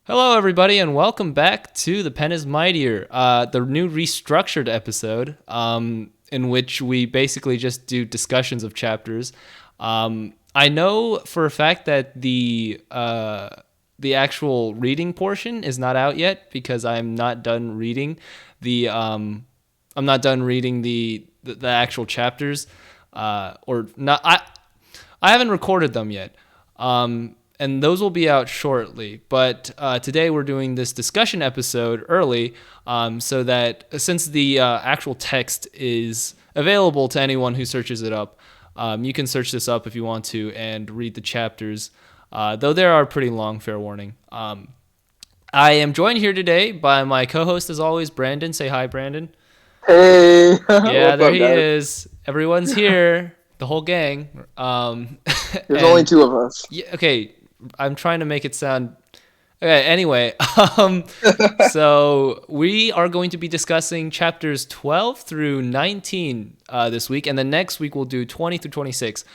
Hello, everybody, and welcome back to The Pen is Mightier, the new restructured episode in which we basically just do discussions of chapters. I know for a fact that the actual reading portion is not out yet because I'm not done reading the actual chapters, or not. I haven't recorded them yet. And those will be out shortly. But today we're doing this discussion episode early, so that since the actual text is available to anyone who searches it up, you can search this up if you want to and read the chapters, though they are pretty long, fair warning. I am joined here today by my co-host, as always, Brandon. Say hi, Brandon. Hey, Yeah, what's there up, he guys? is. Everyone's here. The whole gang. There's only And two of us. yeah, okay, I'm trying to make it sound okay. Anyway, so we are going to be discussing chapters 12 through 19 this week, and then next week we'll do 20 through 26.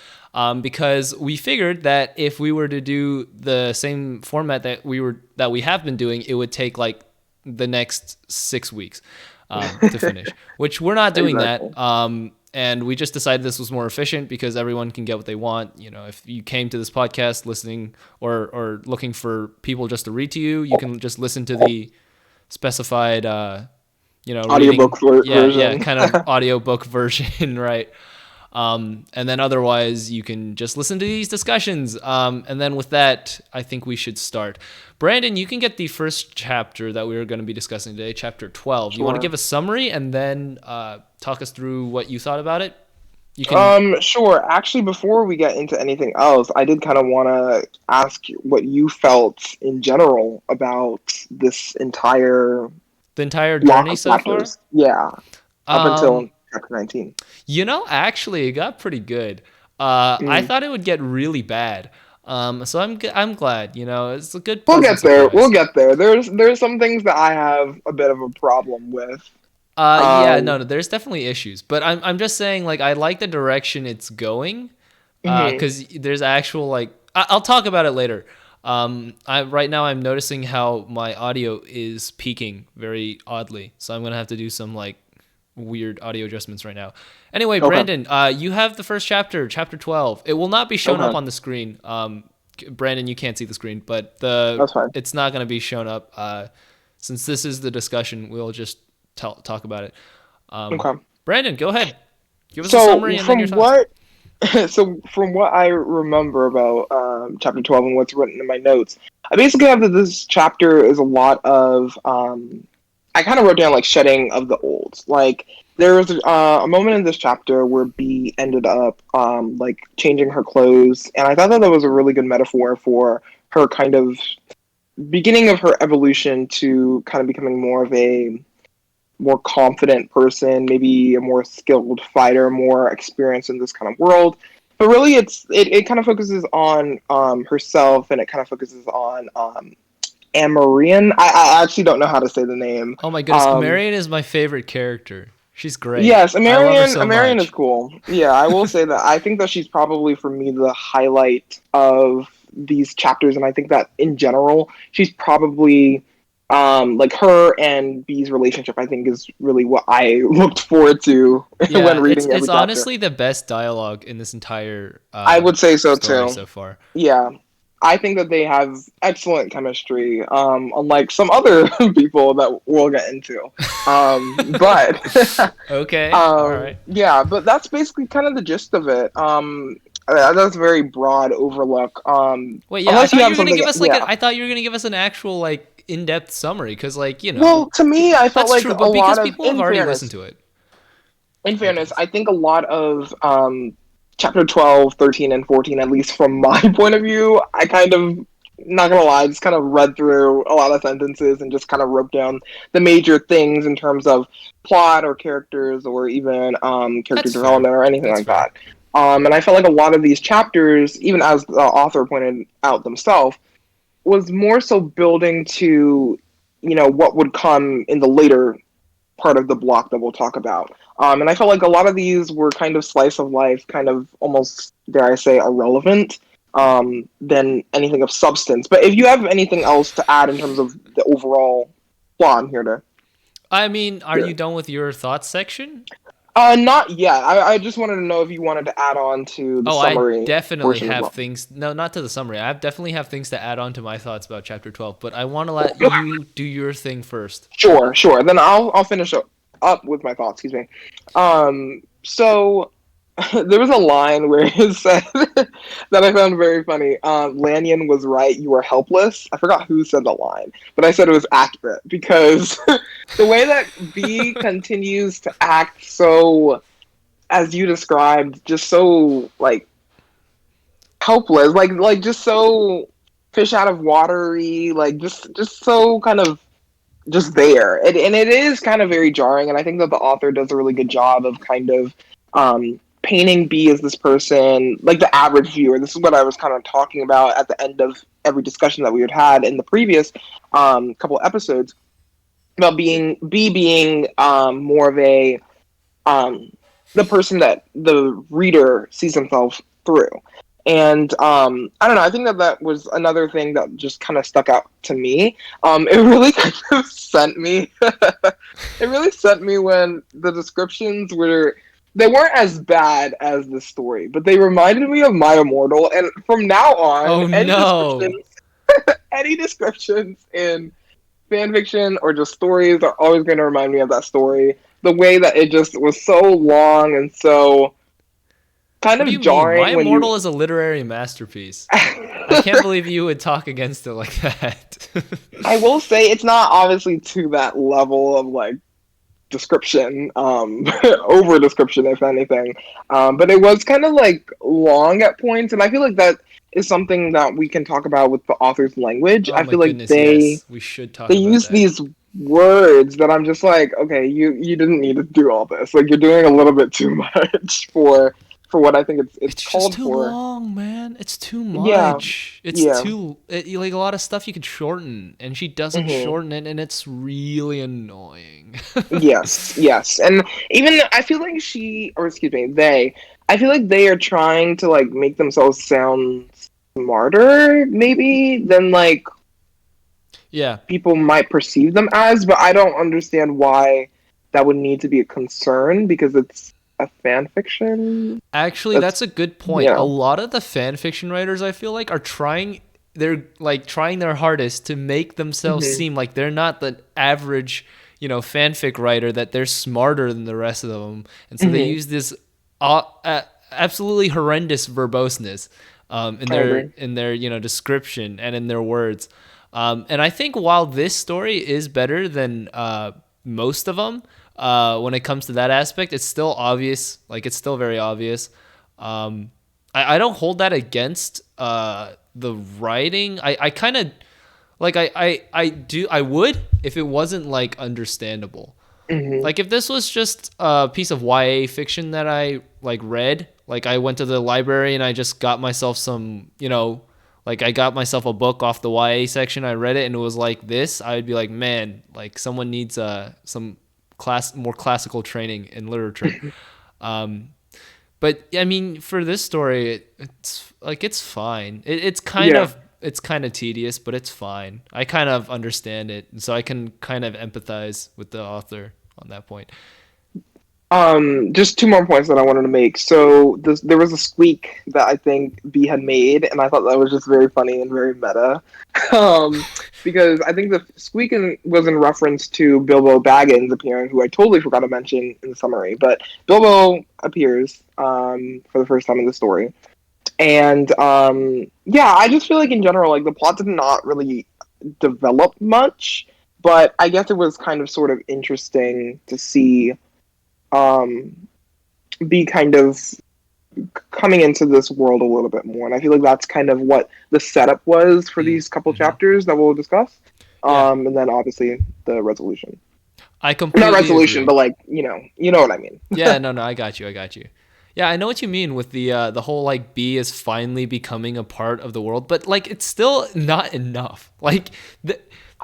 Because we figured that if we were to do the same format that we have been doing, it would take like the next 6 weeks to finish, which we're not doing Exactly. that. And we just decided this was more efficient because everyone can get what they want. You know, if you came to this podcast listening or looking for people just to read to you, you can just listen to the specified, reading. Audiobook Yeah, version. kind of audiobook version, right? And then otherwise, you can just listen to these discussions. And then with that, I think we should start. Brandon, you can get the first chapter that we are going to be discussing today, chapter 12. You want to Sure. give a summary and then talk us through what you thought about it? You can. Sure. Actually, before we get into anything else, I did kind of want to ask you what you felt in general about this entire The entire block journey of so far? chapters. Yeah, up Um, until chapter 19. actually, it got pretty good. I Mm. thought it would get really bad. So I'm glad. You know, it's a good We'll pleasant get there. We'll surprise. get there. There's some things that I have a bit of a problem with. Yeah, Um, no, there's definitely issues, but I'm just saying, like, I like the direction it's going, mhm. because there's actual, like, I'll talk about it later. Right now I'm noticing how my audio is peaking very oddly, so I'm gonna have to do some like weird audio adjustments right now. Anyway, Okay. Brandon, you have the first chapter, chapter 12. It will not be shown up Okay. on the screen. Brandon, you can't see the screen, but the That's fine. it's not gonna be shown up. Since this is the discussion, we'll just talk about it. Um, Okay. Brandon, go ahead. Give us a So summary and then your from thoughts. what so from what I remember about chapter 12 and what's written in my notes, I basically have that this chapter is a lot of I kind of wrote down like shedding of the old. Like there was a moment in this chapter where B ended up like changing her clothes, and I thought that that was a really good metaphor for her kind of beginning of her evolution to kind of becoming more of a more confident person, maybe a more skilled fighter, more experienced in this kind of world. But really, it kind of focuses on herself, and it kind of focuses on Amarian. I actually don't know how to say the name. Oh my goodness, Um, Marion is my favorite character. She's great. yes, I love her Amarian. so Amarian is much. cool. Yeah, I will say that. I think that she's probably for me the highlight of these chapters, and I think that in general, she's probably like her and B's relationship. I think is really what I looked forward to Yeah, when it's reading it's every chapter. honestly the best dialogue in this entire I would say so story too. so far. Yeah, I think that they have excellent chemistry. Unlike some other people that we'll get into. But Okay, all right. yeah, but that's basically kind of the gist of it. That's a very broad overlook. Wait, yeah, I Unless you thought you have were gonna something, give us yeah. I thought you were gonna give us an actual like in-depth summary, because like Well, to me, I felt that's like true, a but because lot of, people have already listened to it, in I fairness, guess. I think a lot of chapter 12, 13, and 14, at least from my point of view, I kind of, not gonna lie, just kind of read through a lot of sentences and just kind of wrote down the major things in terms of plot or characters or even character That's fair. development or anything That's like fair. that. And I felt like a lot of these chapters, even as the author pointed out themselves, was more so building to, what would come in the later part of the block that we'll talk about. And I felt like a lot of these were kind of slice of life, kind of almost, dare I say, irrelevant. than anything of substance. But if you have anything else to add in terms of the overall plot, I'm here to I mean, are you hear. done with your thoughts section? Not yet. I just wanted to know if you wanted to add on to the Oh, I summary definitely portion as have well. things. No, not to the summary. I definitely have things to add on to my thoughts about chapter 12, but I want to let you do your thing first. Sure, sure. Then I'll finish up with my thoughts. Excuse me. So there was a line where it said that I found very funny. Lanyon was right. You are helpless. I forgot who said the line, but I said it was accurate because the way that B continues to act so, as you described, just so like helpless, like just so fish out of watery, like just so kind of just there. And it is kind of very jarring. And I think that the author does a really good job of kind of painting B as this person, like the average viewer. This is what I was kind of talking about at the end of every discussion that we had in the previous couple episodes about being B being more of a um, the person that the reader sees himself through. And I don't know. I think that that was another thing that just kind of stuck out to me. It really kind of sent me. It really sent me when the descriptions were. They weren't as bad as the story, but they reminded me of My Immortal. And from now on, Oh no. any descriptions in fan fiction or just stories are always going to remind me of that story. The way that it just was so long and so kind What do of you mean? My jarring when you. Immortal is a literary masterpiece. I can't believe you would talk against it like that. I will say it's not obviously to that level of like description, over description if anything. But it was kind of like long at points, and I feel like that is something that we can talk about with the author's language. Oh I my feel like goodness, yes. We should talk they about use that. these words that I'm just like, okay, you didn't need to do all this. Like you're doing a little bit too much for what I think it's It's just called too for. long, man. It's too Yeah, much. It's yeah. too like a lot of stuff you could shorten, and she doesn't Hmm. shorten it, and it's really annoying. Yes, yes. And even I feel like or excuse me, I feel like they are trying to like make themselves sound smarter, maybe, than like Yeah, people might perceive them as, but I don't understand why that would need to be a concern because it's a fan fiction. actually, That's, that's a good you point. A know. lot of the fan fiction writers, I feel like, are trying. They're like trying their hardest to make themselves Hmm. seem like they're not the average, fanfic writer. That they're smarter than the rest of them, and so they Hmm. use this absolutely horrendous verboseness in I agree. their description and in their words. And I think while this story is better than most of them, when it comes to that aspect, it's still obvious. Like it's still very obvious. I don't hold that against the writing. I kind of like I would if it wasn't like understandable. Hmm. Like if this was just a piece of YA fiction that I like read, like I went to the library and I just got myself some, like I got myself a book off the YA section, I read it and it was like this, I would be like, man, like someone needs some more classical training in literature. Um, but I mean, for this story, it's like it's fine. Yeah. It's kind of tedious, but it's fine. I kind of understand it, and so I can kind of empathize with the author on that point. Just two more points that I wanted to make. So there was a squeak that I think B had made, and I thought that was just very funny and very meta. Um, because I think the was in reference to Bilbo Baggins appearing, who I totally forgot to mention in the summary. But Bilbo appears for the first time in the story, and yeah, I just feel like in general, like the plot did not really develop much, but I guess it was kind of sort of interesting to see um, be kind of coming into this world a little bit more. And I feel like that's kind of what the setup was for these couple Mm-hmm. chapters that we'll discuss. Yeah, And then obviously the resolution. I Not completely resolution, agree. but like, you know what I mean. Yeah, no, I got you. I got you. Yeah, I know what you mean with the whole like B is finally becoming a part of the world, but like it's still not enough. Like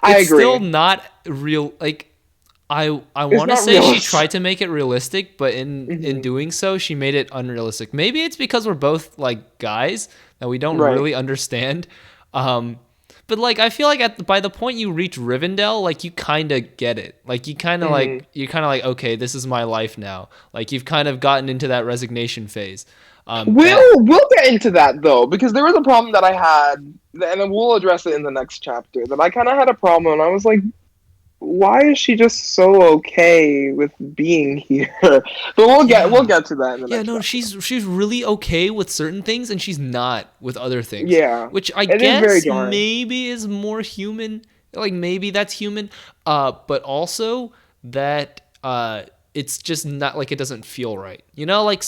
I it's still agree. not real. Like I It's want to not say she realistic. tried to make it realistic, but in Hmm. doing so, she made it unrealistic. Maybe it's because we're both like guys that we don't Right. really understand. Um, but like I feel like by the point you reach Rivendell, like you kind of get it. Like Hmm. you're kind of like okay, this is my life now. Like you've kind of gotten into that resignation phase. And We'll get into that though, because there was a problem that I had, and then we'll address it in the next chapter. That I kind of had a problem, and I was like, why is she just so okay with being here? But we'll yeah, get to that in the yeah, next no, chapter. she's really okay with certain things and she's not with other things, Yeah, which I it is very guess jarring. maybe is more human. Like maybe that's human, but also that it's just not like it doesn't feel right. You know, like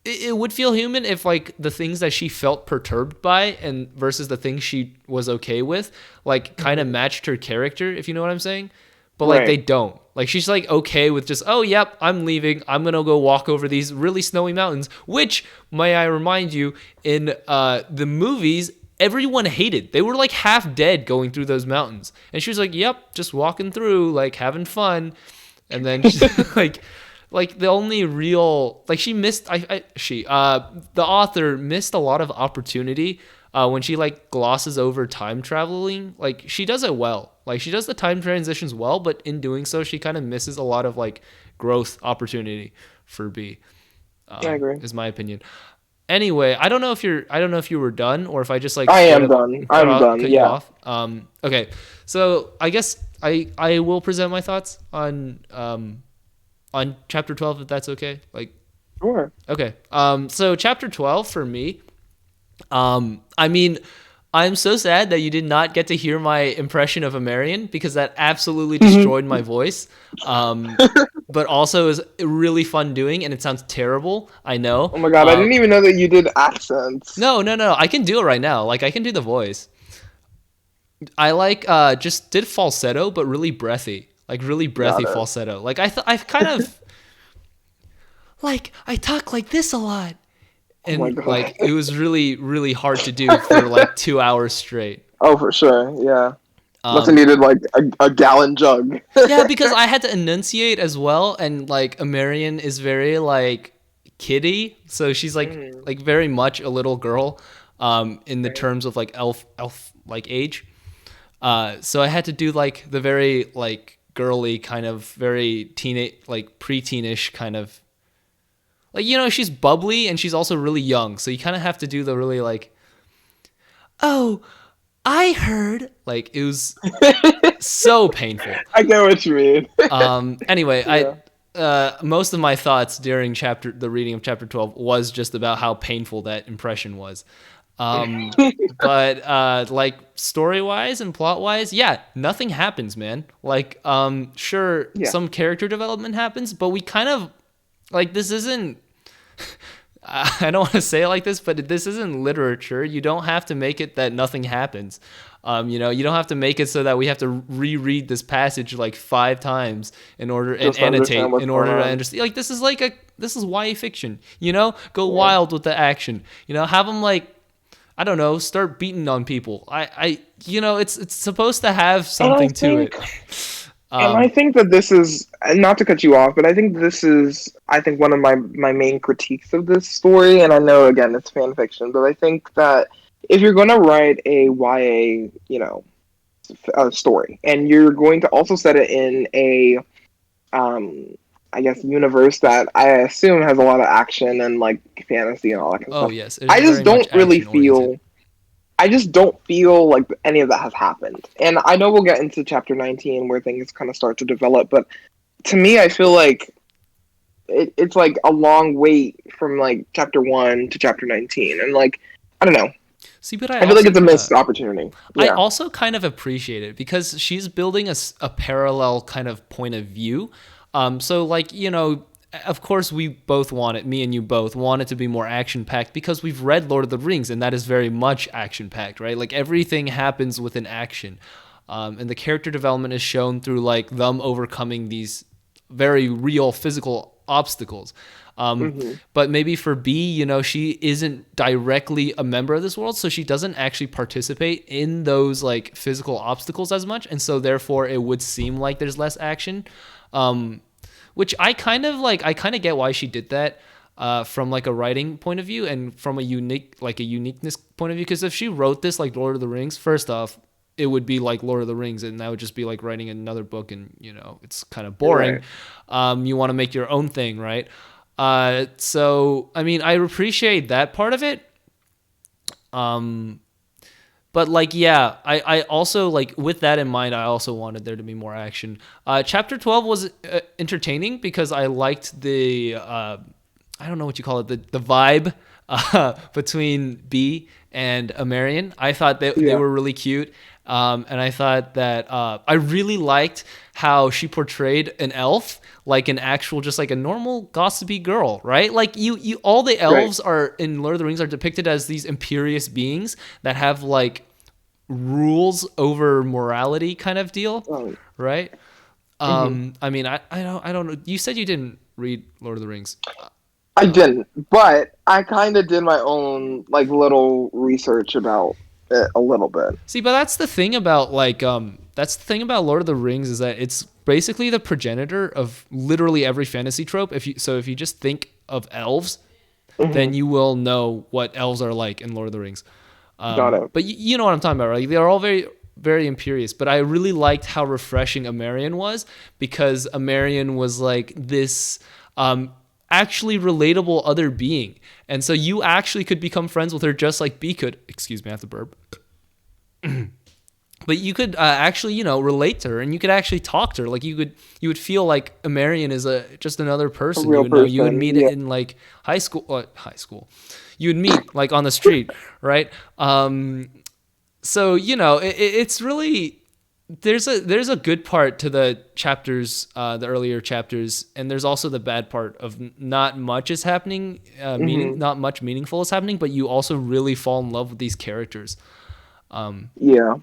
it would feel human if like the things that she felt perturbed by and versus the things she was okay with like kind of Hmm. matched her character, if you know what I'm saying. But like they Right. don't. Like she's like okay with just oh yep, I'm leaving, I'm gonna go walk over these really snowy mountains, which may I remind you in the movies everyone hated. They were like half dead going through those mountains, and she was like yep, just walking through like having fun. And then like the only real like she missed the author missed a lot of opportunity when she like glosses over time traveling. Like she does it well, like she does the time transitions well, but in doing so she kind of misses a lot of like growth opportunity for B. I agree. Is my opinion. Anyway, I don't know if you were done or if I just like I straight am up done. I'm done. cut you Yeah. off. Okay, so I guess I will present my thoughts on chapter 12 if that's okay. Like Sure. okay. So chapter 12 for me, I mean, I'm so sad that you did not get to hear my impression of a Marion because that absolutely destroyed my voice. But also is really fun doing and it sounds terrible. I know. Oh my god, I didn't even know that you did accents. No. I can do it right now. Like I can do the voice. I like just did falsetto but really breathy. Like really breathy Got it. falsetto. Like I've kind of like I talk like this a lot. Oh my And god. like it was really hard to do for like 2 hours straight. Oh, for sure. Yeah. Must have Um, needed like a gallon jug. yeah, because I had to enunciate as well, and like Amarian is very like kiddie, so she's Mhm. like very much a little girl, in the Right. terms of like elf like age. So I had to do like the very like girly kind of very teenage like preteenish kind of like you know she's bubbly and she's also really young, so you kind of have to do the really like oh I heard like it was so painful. I get what you mean. Anyway, Yeah. most of my thoughts during the reading of chapter 12 was just about how painful that impression was. But like story wise and plot wise, yeah, nothing happens, man. Like sure Yeah. some character development happens, but we kind of like this isn't I don't want to say it like this, but this isn't literature. You don't have to make it that nothing happens. You know, you don't have to make it so that we have to reread this passage like 5 times in order and Just to understand annotate what's in going order to on. understand. Like this is YA fiction. You know, go Yeah. wild with the action. You know, have them like I don't know, start beating on people. You know, it's supposed to have And I something to think it. and I Um, think that this is, and not to cut you off, but I think this is, I think one of my main critiques of this story. And I know again it's fan fiction, but I think that if you're going to write a YA, story, and you're going to also set it in a, um, I guess, universe that I assume has a lot of action and like fantasy and all that kind of oh stuff, yes, it is I just very much don't really action oriented. feel I just don't feel like any of that has happened. And I know we'll get into chapter 19 where things kind of start to develop, but to me, I feel like it's like a long wait from like chapter 1 to chapter 19. And like, I don't know. See, but I feel like it's a missed opportunity. I Yeah. also kind of appreciate it because she's building a parallel kind of point of view. So like you know, of course we both want it. Me and you both want it to be more action packed because we've read Lord of the Rings and that is very much action packed, right? Like everything happens within action, and the character development is shown through like them overcoming these very real physical obstacles. Hmm. But maybe for B, she isn't directly a member of this world, so she doesn't actually participate in those like physical obstacles as much, and so therefore it would seem like there's less action. Which I kind of get why she did that. From like a writing point of view and from a uniqueness point of view, because if she wrote this like Lord of the Rings, first off, it would be like Lord of the Rings, and that would just be like writing another book, and it's kind of boring. Right. You want to make your own thing, right? So I mean, I appreciate that part of it. But like, yeah, I also like with that in mind, I also wanted there to be more action. Chapter 12 was entertaining because I liked the I don't know what you call it, the vibe between B and Amarian. I thought that they Yeah. were really cute. And I thought that I really liked how she portrayed an elf like an actual, just like a normal gossipy girl, right? Like all the Right. elves are in Lord of the Rings are depicted as these imperious beings that have like rules over morality kind of deal, Um, right? mhm. I mean, I don't know. You said you didn't read Lord of the Rings. I didn't, but I kind of did my own like little research about it a little bit. See, but that's the thing about that's the thing about Lord of the Rings is that it's basically the progenitor of literally every fantasy trope. If you just think of elves, then Hmm. you will know what elves are like in Lord of the Rings. Got it. But you know what I'm talking about, right? They're all very very imperious. But I really liked how refreshing Amarian was, because Amarian was like this actually relatable other being. And so you actually could become friends with her just like B could. Excuse me, I have to burp. But you could actually, relate to her, and you could actually talk to her. Like you would feel like Amarian is just another A person. You real would know. You would person. meet it Yeah. in like high school. High school. You would meet like on the street, right? So it's really there's a good part to the chapters, the earlier chapters, and there's also the bad part of not much is happening, Hmm. not much meaningful is happening, but you also really fall in love with these characters. Yeah.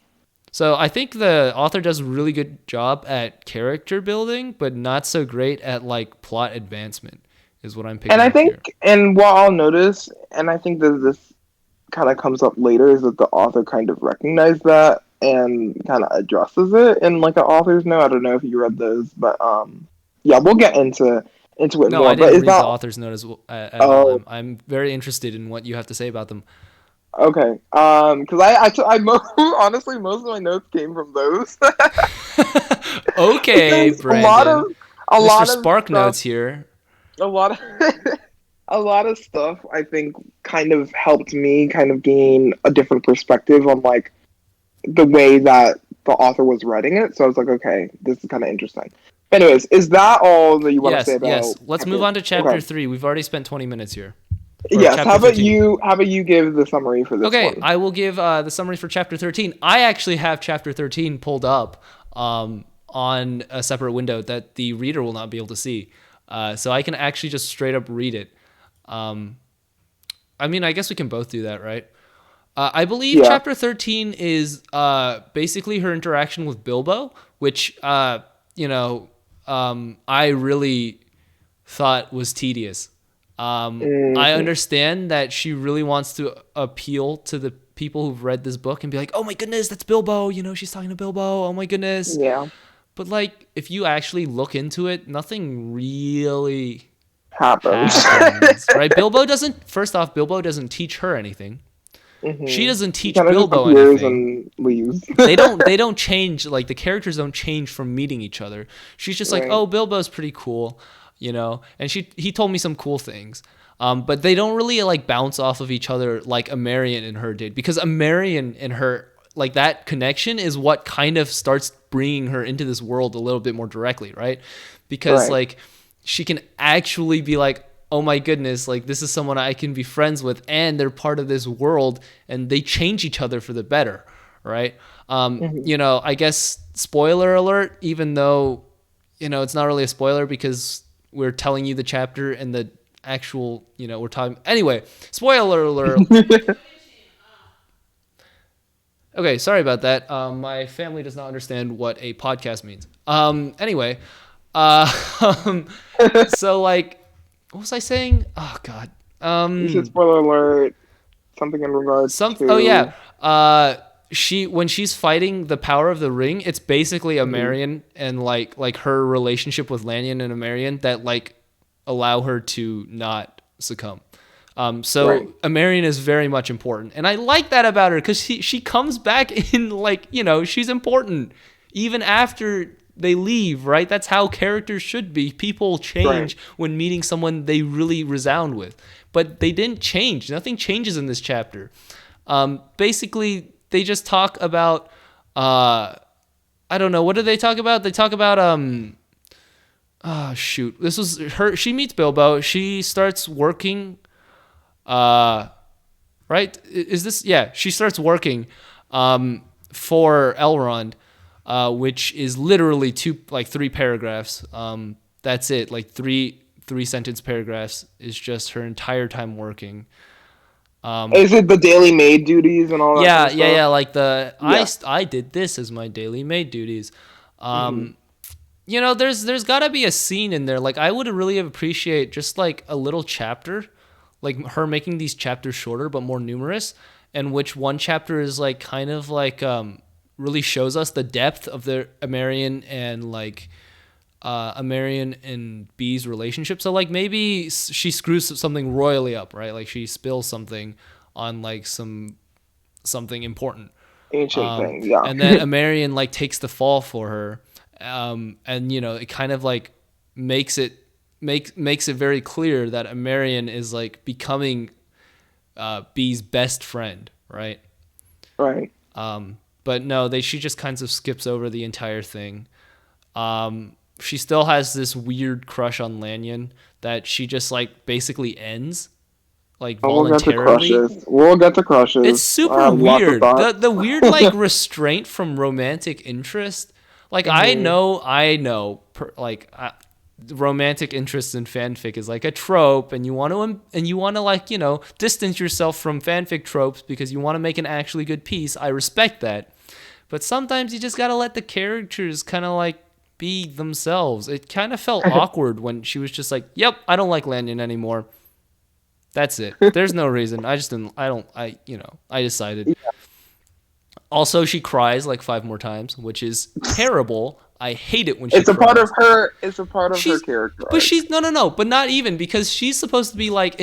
So I think the author does a really good job at character building, but not so great at like plot advancement, is what I'm And picking I up think, here. and what I'll notice, and I think that this kind of comes up later, is that the author kind of recognized that and kind of addresses it in like an author's note. I don't know if you read those, but yeah, we'll get into it No, I more. But didn't is read that the author's note at all. oh, I'm very interested in what you have to say about them. okay? Because honestly, most of my notes came from those Okay, because a lot of Brandon, a Mr. lot of Spark stuff, Notes here. a lot of a lot of stuff, I think kind of helped me kind of gain a different perspective on like the way that the author was writing it. So I was like, okay, this is kind of interesting. Anyways, is that all that you want to say Yes, about yes. Let's move chapter? on to chapter Okay. 3. We've already spent 20 minutes here, or Yes. chapter 13. How about you give the summary for this Okay, one? I will give the summary for chapter 13. I actually have chapter 13 pulled up on a separate window that the reader will not be able to see. So I can actually just straight up read it. Um, I mean, I guess we can both do that, right? I believe Yeah. chapter 13 is basically her interaction with Bilbo, which, I really thought was tedious. I Hmm. understand that she really wants to appeal to the people who've read this book and be like, oh my goodness, that's Bilbo. She's talking to Bilbo. Oh my goodness. Yeah. But like, if you actually look into it, nothing really Happens. happens, right? First off, Bilbo doesn't teach her anything. She Hmm. doesn't He teach kind of just Bilbo appears anything. and leaves. They don't change, like the characters don't change from meeting each other. She's just like, Right. oh, Bilbo's pretty cool, and he told me some cool things. But they don't really like bounce off of each other like Amarian and her did, because Amarian and her, like, that connection is what kind of starts bringing her into this world a little bit more directly, right? Because Right. like she can actually be like, oh my goodness, like this is someone I can be friends with, and they're part of this world, and they change each other for the better, right? Hmm. I guess spoiler alert, even though it's not really a spoiler because we're telling you the chapter and the actual, we're talking anyway. Spoiler alert. Okay, sorry about that. My family does not understand what a podcast means. Anyway, uh, so like what was I saying? Oh God. You said spoiler alert. Something in regards Oh to. yeah. When she's fighting the power of the ring, it's basically a Mhm. Marion and like her relationship with Lanyon and a Marion that like allow her to not succumb. Right. So Amarian is very much important, and I like that about her because she comes back in like she's important even after they leave. Right, that's how characters should be. People Right. change when meeting someone they really resound with, but they didn't change. Nothing changes in this chapter. Basically, they just talk about I don't know, what do they talk about? They talk about oh shoot, this was her. She meets Bilbo. She starts working uh, right? Is this? Yeah, she starts working for Elrond, which is literally three paragraphs. That's it. Like three sentence paragraphs is just her entire time working. Is it the daily maid duties and all that kind Yeah, of yeah, stuff? yeah. Like Yeah. I did this as my daily maid duties. Hmm. There's got to be a scene in there. Like I would really appreciate just like a little chapter, like her making these chapters shorter but more numerous, and which one chapter is like kind of like really shows us the depth of the Amarian and like Amarian and B's relationship. So like maybe she screws something royally up, right? Like she spills something on like something important, Ancient thing. Yeah. and then Amarian like takes the fall for her, and it kind of like makes it makes it very clear that Amarian is like becoming B's best friend, right? Right. But no, she just kind of skips over the entire thing. She still has this weird crush on Lanyon that she just like basically ends like And we'll get to voluntarily. crushes. We'll get to It's crushes. I super have lots of weird. thoughts. The weird like restraint from romantic interest. Like Hmm. I know, romantic interest in fanfic is like a trope, and you want to like distance yourself from fanfic tropes because you want to make an actually good piece. I respect that, but sometimes you just gotta let the characters kind of like be themselves. It kind of felt awkward when she was just like, "Yep, I don't like Lanyon anymore." That's it. There's no reason. I just didn't. I don't. I decided. Also, she cries like five more times, which is terrible. I hate it when she It's a part of cries. her. It's a part of her She's, character but arc. she's no, but not even because she's supposed to be like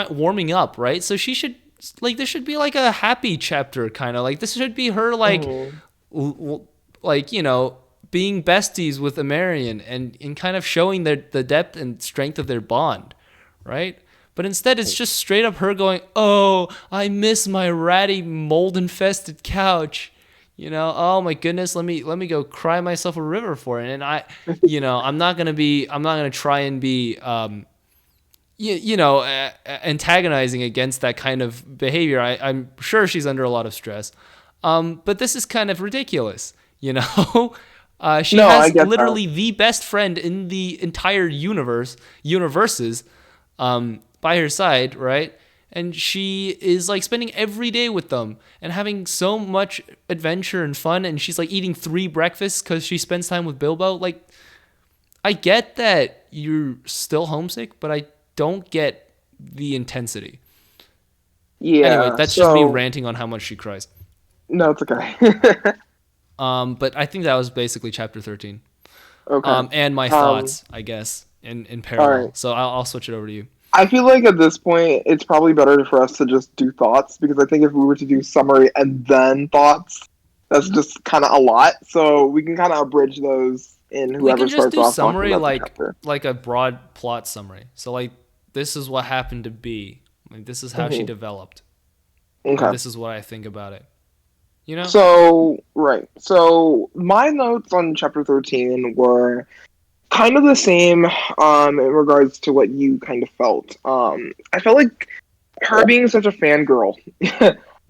warming up, right? So she should like there should be like a happy chapter kind of like this should be her like Hmm. like being besties with Amarian and kind of showing the depth and strength of their bond, right? But instead, it's just straight up her going, "Oh, I miss my ratty mold infested couch." Oh my goodness, let me go cry myself a river for it. And I'm not gonna try and be antagonizing against that kind of behavior. I'm sure she's under a lot of stress, but this is kind of ridiculous. She No, I has get that. literally the best friend in the entire universes by her side, right? And she is like spending every day with them and having so much adventure and fun. And she's like eating three breakfasts because she spends time with Bilbo. Like, I get that you're still homesick, but I don't get the intensity. Anyway, Yeah. that's just me So ranting on how much she cries. no, it's okay. But I think that was basically chapter 13. Okay. And my Um. thoughts, I guess, in All parallel. right. So I'll switch it over to you. I feel like at this point, it's probably better for us to just do thoughts because I think if we were to do summary and then thoughts, that's just kind of a lot. So we can kind of abridge those in We whoever can just starts do off talking summary about the chapter. like a broad plot summary. So like this is what happened to B. Like this is how she Hmm. developed, and Okay. this is what I think about it. You know? So, right. So my notes on chapter 13 were kind of the same in regards to what you kind of felt. I felt like her being such a fangirl,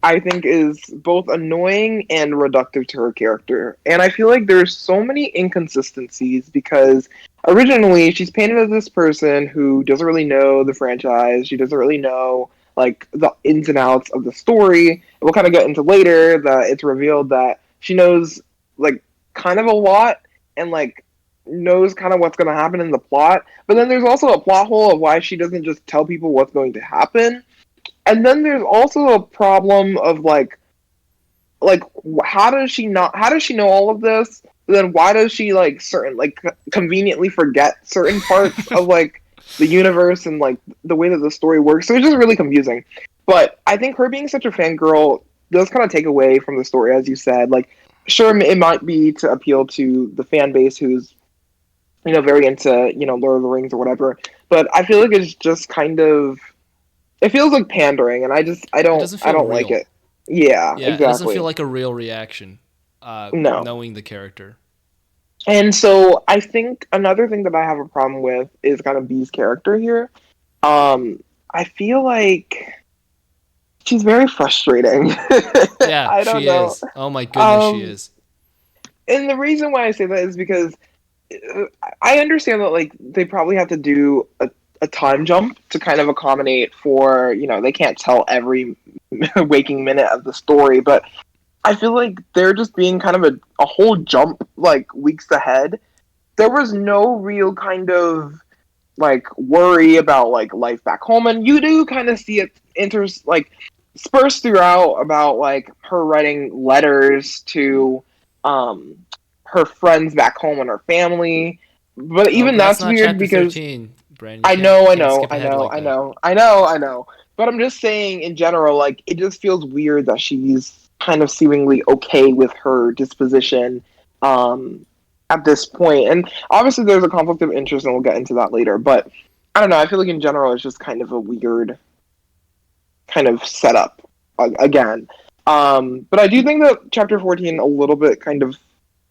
I think, is both annoying and reductive to her character. And I feel like there's so many inconsistencies because originally she's painted as this person who doesn't really know the franchise. She doesn't really know like the ins and outs of the story. We'll kind of get into later that it's revealed that she knows like kind of a lot and like knows kind of what's going to happen in the plot, but then there's also a plot hole of why she doesn't just tell people what's going to happen. And then there's also a problem of like how does she know all of this? But then why does she like certain like conveniently forget certain parts of like the universe and like the way that the story works? So it's just really confusing. But I think her being such a fangirl does kind of take away from the story, as you said. Like, sure, it might be to appeal to the fan base who's very into Lord of the Rings or whatever. But I feel like it's just kind of it feels like pandering, and I It don't doesn't I feel don't like real. it. Yeah, Yeah, it doesn't feel exactly. like a real reaction. No. Knowing the character. And so I think another thing that I have a problem with is kind of Bee's character here. I feel like she's very frustrating. Yeah, I don't she know. is. Oh my goodness, she Um, is. and the reason why I say that is because I understand that like they probably have to do a time jump to kind of accommodate for they can't tell every waking minute of the story, but I feel like they're just being kind of a whole jump like weeks ahead. There was no real kind of like worry about like life back home, and you do kind of see it like spurs throughout about like her writing letters to um her friends back home and her family, but Oh, even but that's that's not weird chapter because 13, Brandon. I You know, I can't know, skip I ahead know, like I that. know, I know, I know. But I'm just saying, in general, like it just feels weird that she's kind of seemingly okay with her disposition um, at this point. And obviously, there's a conflict of interest, and we'll get into that later. But I don't know. I feel like in general, it's just kind of a weird kind of setup again. But I do think that chapter 14 a little bit kind of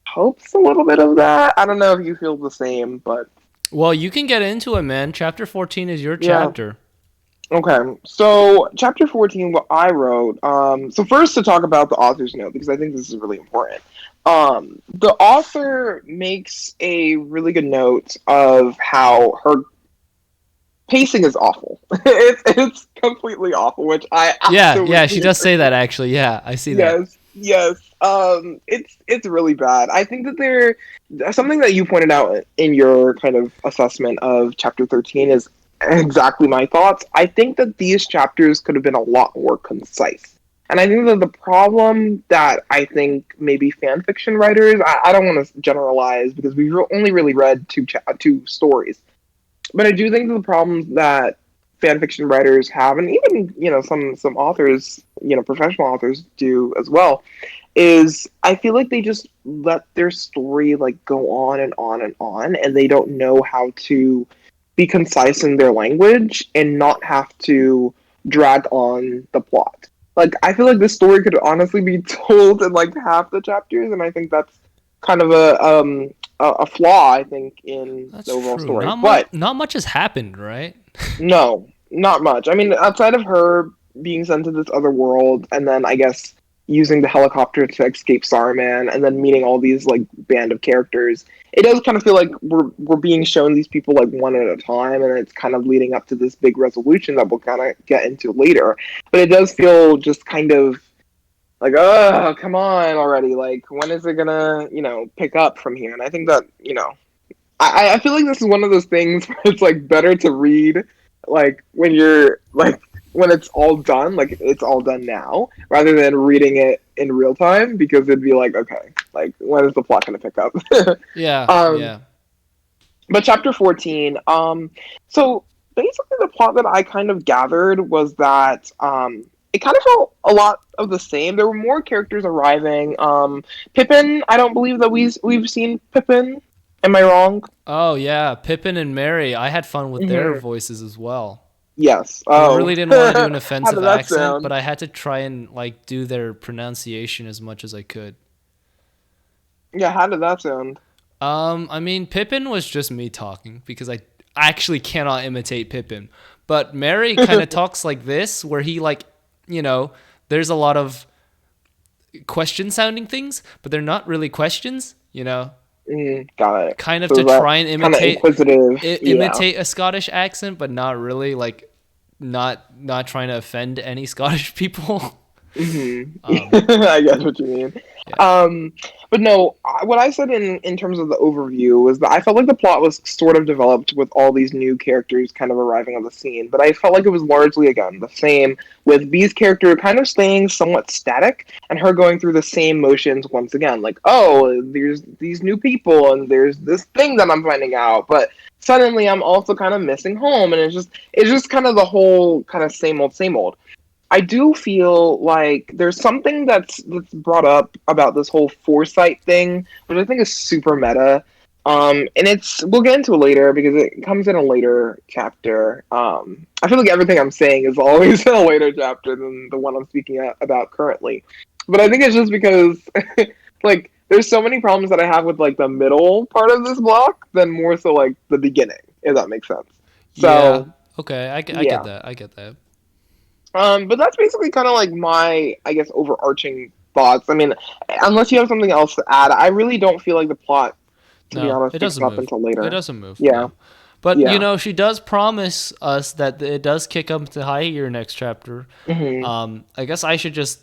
helps a little bit of that. I don't know if you feel the same, but Well, you can get into it, man. Chapter 14 is your yeah. chapter. Okay, so chapter 14, what I wrote. So first to talk about the author's note because I think this is really important. The author makes a really good note of how her pacing is awful. It's completely awful, which I Yeah, yeah, she absolutely does say that agree. actually. Yeah, I see that. Yes, yes. It's really bad. I think that there something that you pointed out in your kind of assessment of chapter 13 is exactly my thoughts. I think that these chapters could have been a lot more concise. And I think that the problem that I think maybe fan fiction writers, I don't want to generalize because we've only really read two stories, but I do think that the problems that fan fiction writers have, and even some authors, professional authors do as well, is I feel like they just let their story like go on and on and on, and they don't know how to be concise in their language and not have to drag on the plot. Like I feel like this story could honestly be told in like half the chapters, and I think that's kind of a flaw I think in That's the overall true. story. But Not much has happened, right? no, not much. I mean, outside of her being sent to this other world, and then I guess using the helicopter to escape Saruman, and then meeting all these like band of characters, it does kind of feel like we're being shown these people like one at a time, and it's kind of leading up to this big resolution that we'll kind of get into later. But it does feel just kind of like, oh, come on already! Like, when is it gonna pick up from here? And I think that I feel like this is one of those things where it's like better to read like when you're like when it's all done, like it's all done now, rather than reading it in real time because it'd be like, okay, like when is the plot gonna pick up? Yeah, um, yeah. but chapter 14, so basically the plot that I kind of gathered was that it kind of felt a lot of the same. There were more characters arriving. Pippin, I don't believe that we've seen Pippin. Am I wrong? Oh, yeah. Pippin and Mary. I had fun with their Hmm. voices as well. Yes. I Oh, really didn't want to do an how offensive did that accent, but sound? I had to try and like do their pronunciation as much as I could. Yeah, how did that sound? I mean, Pippin was just me talking because I actually cannot imitate Pippin. But Mary kind of talks like this, where he like, you know, there's a lot of question sounding things, but they're not really questions, Got it. kind of So to is that try and kind of inquisitive? Yeah. imitate a Scottish accent, but not really like not trying to offend any Scottish people. Hmm. um, I guess what you mean. Yeah. Um, but no, what I said in terms of the overview was that I felt like the plot was sort of developed with all these new characters kind of arriving on the scene, but I felt like it was largely again the same, with B's character kind of staying somewhat static and her going through the same motions once again, like, oh, there's these new people and there's this thing that I'm finding out, but suddenly I'm also kind of missing home, and it's just kind of the whole kind of same old. I do feel like there's something that's brought up about this whole foresight thing, which I think is super meta. And it's we'll get into it later because it comes in a later chapter. I feel like everything I'm saying is always in a later chapter than the one I'm speaking about currently. But I think it's just because like there's so many problems that I have with like the middle part of this block than more so like the beginning, if that makes sense. Yeah. So Okay. I get yeah. that. I get that. But that's basically kind of like my, I guess, overarching thoughts. I mean, unless you have something else to add, I really don't feel like the plot, to be No, honest, it picks doesn't up move. until It later. doesn't move. Yeah, No. But yeah. she does promise us that it does kick up to high year next chapter. Hmm. I guess I should just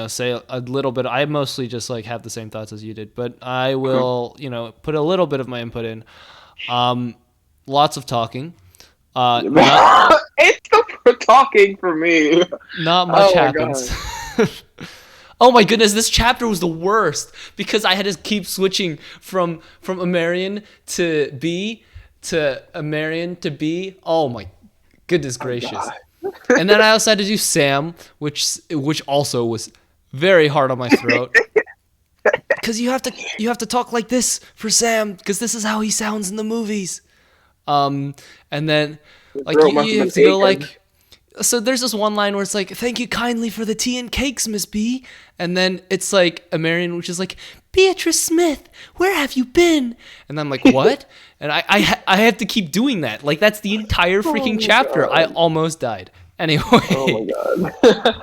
say a little bit. I mostly just like have the same thoughts as you did, but I will put a little bit of my input in. Lots of talking. Not It's the talking for me. not much Oh my happens. god. Oh my goodness, this chapter was the worst because I had to keep switching from Amarian to B to Amarian to B. Oh my goodness Oh gracious. god. And then I also had to do Sam, which also was very hard on my throat. Cuz you have to talk like this for Sam cuz this is how he sounds in the movies. And then The like throat you, must have you been have to go aching. like so there's this one line where it's like, "Thank you kindly for the tea and cakes, Miss B," and then it's like a Marion, which is like, "Beatrice Smith, where have you been?" And I'm like, "What?" And I have to keep doing that. Like that's the entire Oh freaking my chapter. I god. almost died. Oh Anyway, my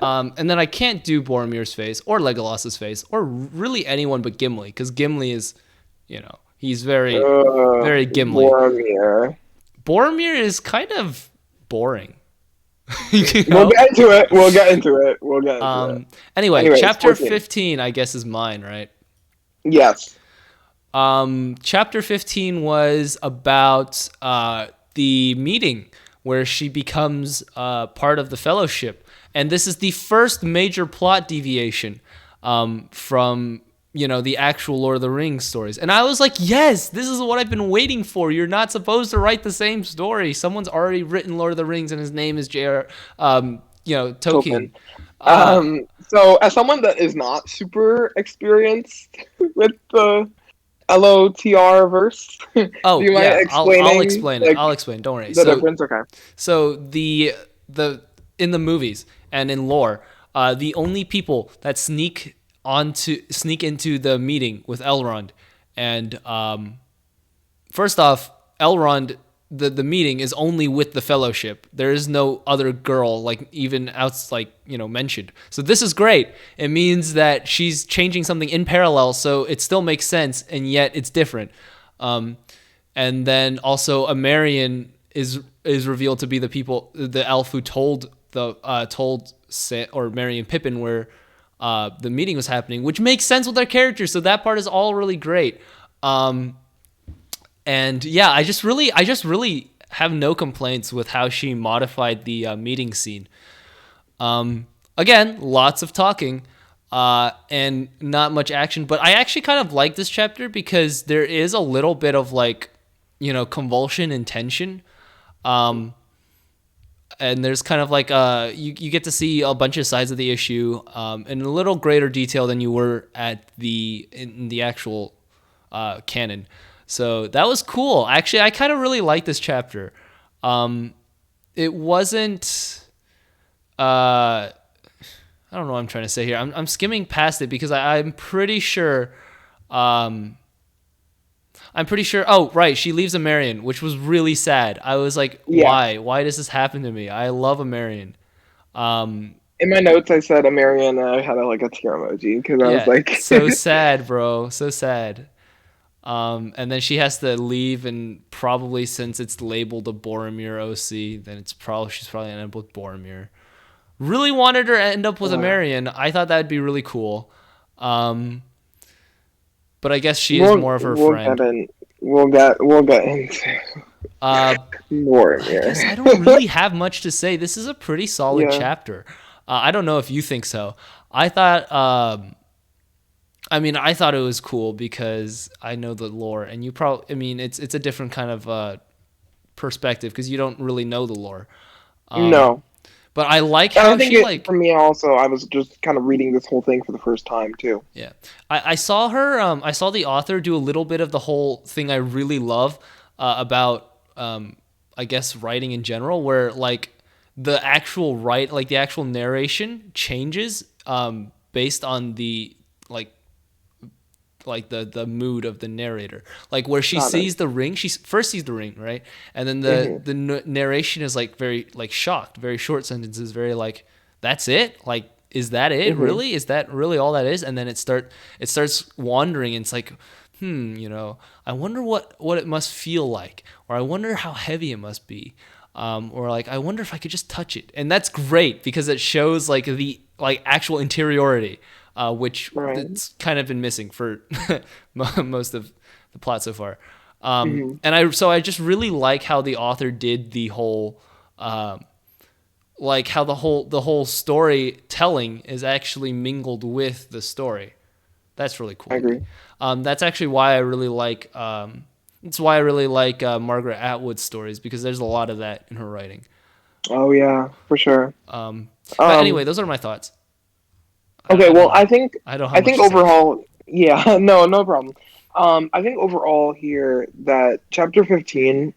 god. and then I can't do Boromir's face or Legolas's face or really anyone but Gimli because Gimli is, he's very, very Gimli. Boromir. Boromir is kind of boring. you We'll know get into it. We'll get into it. We'll get into it. Anyway, Anyways, chapter 14. 15, I guess, is mine, right? Yes. Chapter 15 was about the meeting where she becomes part of the fellowship. And this is the first major plot deviation from the actual Lord of the Rings stories. And I was like, yes, this is what I've been waiting for. You're not supposed to write the same story. Someone's already written Lord of the Rings and his name is J.R. Tolkien. Tolkien. So as someone that is not super experienced with the LOTR verse, do Oh you mind yeah, I'll explaining explain it. like I'll explain. Don't worry. the So difference? Okay. the in the movies and in lore, the only people that sneak into the meeting with Elrond, and first off, Elrond, the meeting is only with the Fellowship. There is no other girl like even outs like mentioned. So this is great. It means that she's changing something in parallel, so it still makes sense, and yet it's different. And then also Amarian is revealed to be the elf who told Merry and Pippin where the meeting was happening, which makes sense with their characters. So that part is all really great. And yeah, I just really have no complaints with how she modified the meeting scene. Again, lots of talking and not much action, but I actually kind of like this chapter because there is a little bit of like convulsion and tension. And there's kind of like you get to see a bunch of sides of the issue in a little greater detail than you were in the actual canon. So that was cool. Actually, I kind of really like this chapter. It wasn't. I don't know what I'm trying to say here. I'm skimming past it because I'm pretty sure. I'm pretty sure. Oh, right. She leaves Amarian, which was really sad. I was like, Yeah. why? Why does this happen to me? I love Amarian. In my notes, I said Marion. I had like a tear emoji because I was Yeah, like, so sad, bro. So sad. And then she has to leave, and probably since it's labeled a Boromir OC, then she's probably gonna end up with Boromir. Really wanted her to end up with uh, Amarian. I thought that'd be really cool. Um, but I guess she is We'll more of her we'll get friend. in. We'll get into Uh, more I here. guess I don't really have much to say. This is a pretty solid Yeah. chapter. I don't know if you think so. I thought, I mean, I thought it was cool because I know the lore, and you probably, I mean, it's a different kind of perspective because you don't really know the lore. Um, No. but I like And I how think she it for like, me also. I was just kind of reading this whole thing for the first time too. yeah, I saw her. I saw the author do a little bit of the whole thing I really love about, I guess, writing in general, where like the actual narration changes based on the like the mood of the narrator. Like where she Got it. sees the ring, she first sees the ring, right? And then Hmm. the narration is like very like shocked, very short sentences, very like that's it? Like is that it? Hmm. Really? Is that really all that is? And then it starts wandering and it's like you know, I wonder what it must feel like, or I wonder how heavy it must be. Or like I wonder if I could just touch it, and that's great because it shows like the like actual interiority, which Right. it's kind of been missing for most of the plot so far. Hmm. And I just really like how the author did the whole like how the whole storytelling is actually mingled with the story. That's really I cool to me. agree. That's actually why I really like. That's why I really like Margaret Atwood's stories because there's a lot of that in her writing. Oh yeah, for sure. But anyway, Um. those are my thoughts. Okay. I don't Well, know. I don't have I much think to say. overall, yeah. No problem. I think overall here that chapter 15,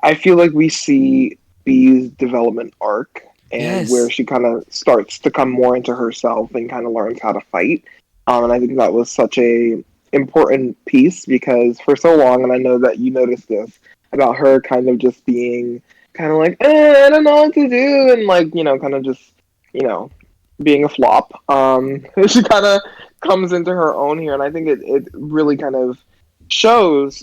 I feel like we see Bee's development arc and where Yes. she kind of starts to come more into herself and kind of learns how to fight. And I think that was such a important piece because for so long, and I know that you noticed this about her kind of just being kind of like, I don't know what to do, and like kind of just you know being a flop. She kind of comes into her own here, and I think it really kind of shows.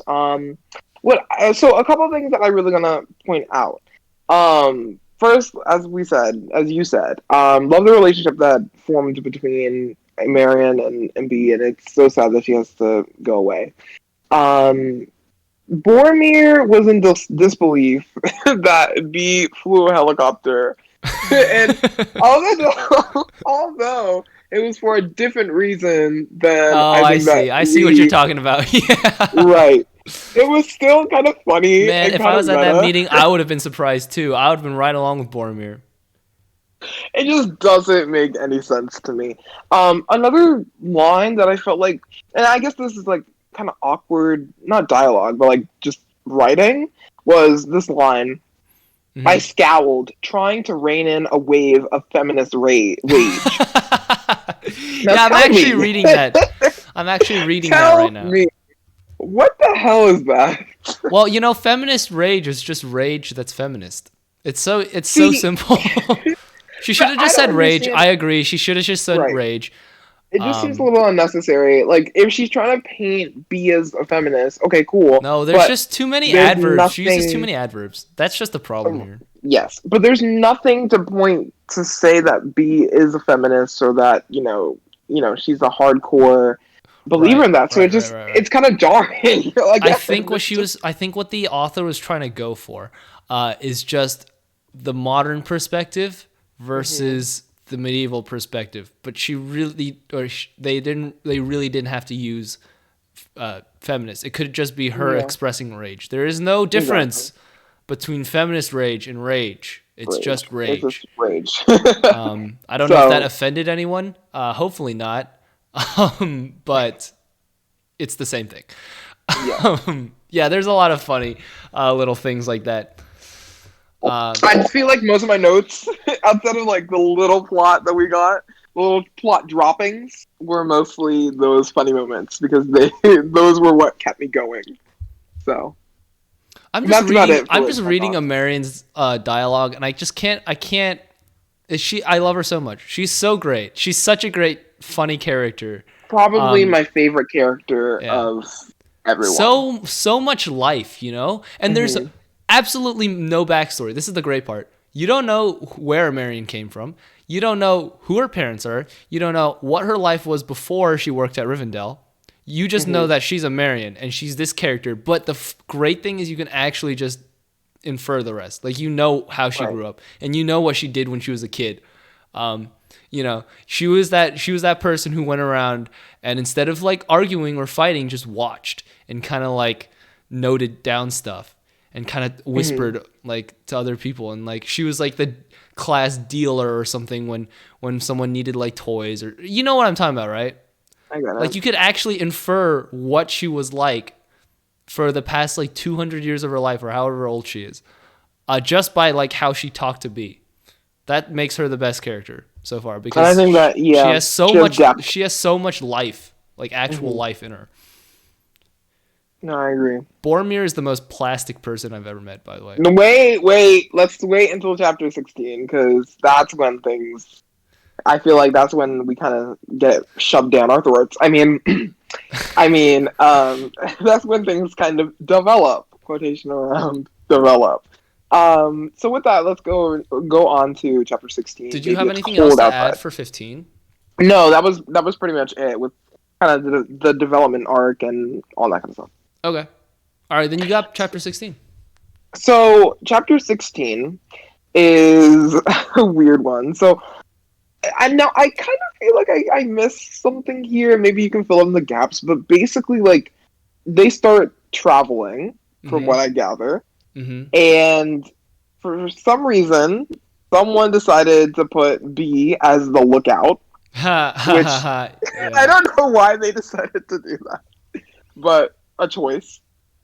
So a couple of things that I really gonna point out. First, as you said, love the relationship that formed between Marion and B, and it's so sad that she has to go away. Um, Boromir was in disbelief that B flew a helicopter, and although it was for a different reason than Oh, I I think that see. I see what you're we talking about. Yeah. right. It was still kind of funny Man, and if kind I of was at that meta. meeting, I would have been surprised too. I would have been right along with Boromir. It just doesn't make any sense to me. Another line that I felt like, and I guess this is like kind of awkward, not dialogue, but like just writing, was this line. I Hmm. scowled, trying to rein in a wave of feminist rage. Now Yeah, I'm tell actually me, reading that. I'm actually reading that right tell now. me, what the hell is that? Well, you know, feminist rage is just rage that's feminist. It's so See, simple. She should but have I just don't said rage. understand. I agree. She should have just said Right. rage. It just seems a Um, little unnecessary. Like, if she's trying to paint B as a feminist, okay, cool. no, there's But just too many there's adverbs. She uses too nothing. many adverbs. That's just the problem here. Yes, but there's nothing to point to say that B is a feminist or that she's a hardcore believer Right, in that. So right, right, right, right. it's kind of jarring. I Again, think what it's she just was, I think what the author was trying to go for, is just the modern perspective mhm, versus the medieval perspective. But she really, they really didn't have to use feminist. It could just be her yeah, expressing rage. There is no exactly. difference between feminist rage and rage. It's Rage. just It's just rage. rage. I don't know if that So offended anyone. Hopefully not. But it's the same thing. yeah. Yeah, there's a lot of funny little things like that. I just feel like most of my notes, outside of like the little plot that we got, the little plot droppings, were mostly those funny moments because they those were what kept me going. So I'm just that's about reading. it I'm for just my reading a thoughts. Marion's dialogue, and I just can't. I can't. I love her so much. She's so great. She's such a great, funny character. Probably Um, my favorite character yeah. of everyone. So much life, you know. And there's Hmm. absolutely no backstory. This is the great part. You don't know where Marion came from. You don't know who her parents are. You don't know what her life was before she worked at Rivendell. You just know that she's a Marion and she's this character. But the great thing is you can actually just infer the rest. Like, you know how she grew up and you know what she did when she was a kid. You know, she was that person who went around and instead of like arguing or fighting, just watched and kind of like noted down stuff and kind of whispered like to other people. And like, she was like the class dealer or something when someone needed like toys or, you know what I'm talking about, right? I got it. Like, you could actually infer what she was like for the past like 200 years of her life or however old she is, just by like how she talked to B. That makes her the best character so far because I think that she has so much. depth. She has so much life, like actual life in her. No, I agree. Boromir is the most plastic person I've ever met, by the way. No, wait. Let's wait until chapter 16 because that's when things. I feel like that's when we kind of get shoved down our throats. I mean, that's when things kind of develop. Quotation around develop. So with that, let's go on to chapter 16. Did you have anything else to add for 15? No, that was pretty much it with kind of the development arc and all that kind of stuff. Okay. All right, then you got chapter 16. So chapter 16 is a weird one. So I kind of feel like I missed something here. Maybe you can fill in the gaps. But basically, like, they start traveling, from what I gather. And for some reason, someone decided to put B as the lookout. Which I don't know why they decided to do that. But a choice.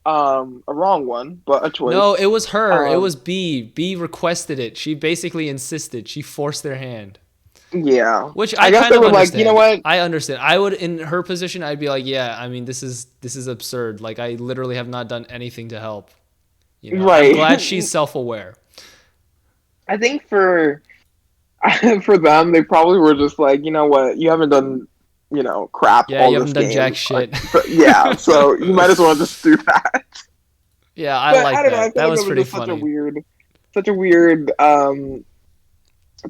A wrong one, but a choice. No, it was her. It was B. B requested it. She basically insisted. She forced their hand. Yeah. Which I guess kind they of were understand. like, you know what? I understand. I would, in her position, I'd be like, yeah, I mean, this is absurd. Like, I literally have not done anything to help. You know? Right. I'm glad she's self-aware. I think for them, they probably were just like, you know what? You haven't done, crap. Yeah, all you haven't this done game. jack shit. Yeah, so you might as well just do that. Yeah, I like that. That was pretty funny. Such a weird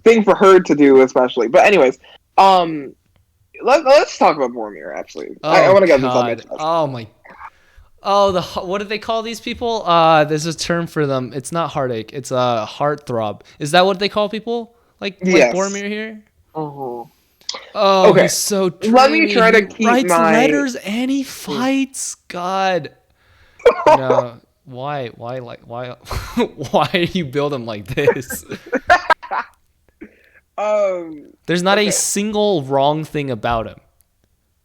thing for her to do, especially. But anyways, let's talk about Boromir. Actually, I want to get this on my chest. Oh my. Oh, what do they call these people? There's a term for them. It's not heartache. It's a heartthrob. Is that what they call people? Like Boromir here? Oh, okay. He's so dreamy. Let me try to keep writes letters and he fights. God. No. Why you build him like this? There's not a single wrong thing about him,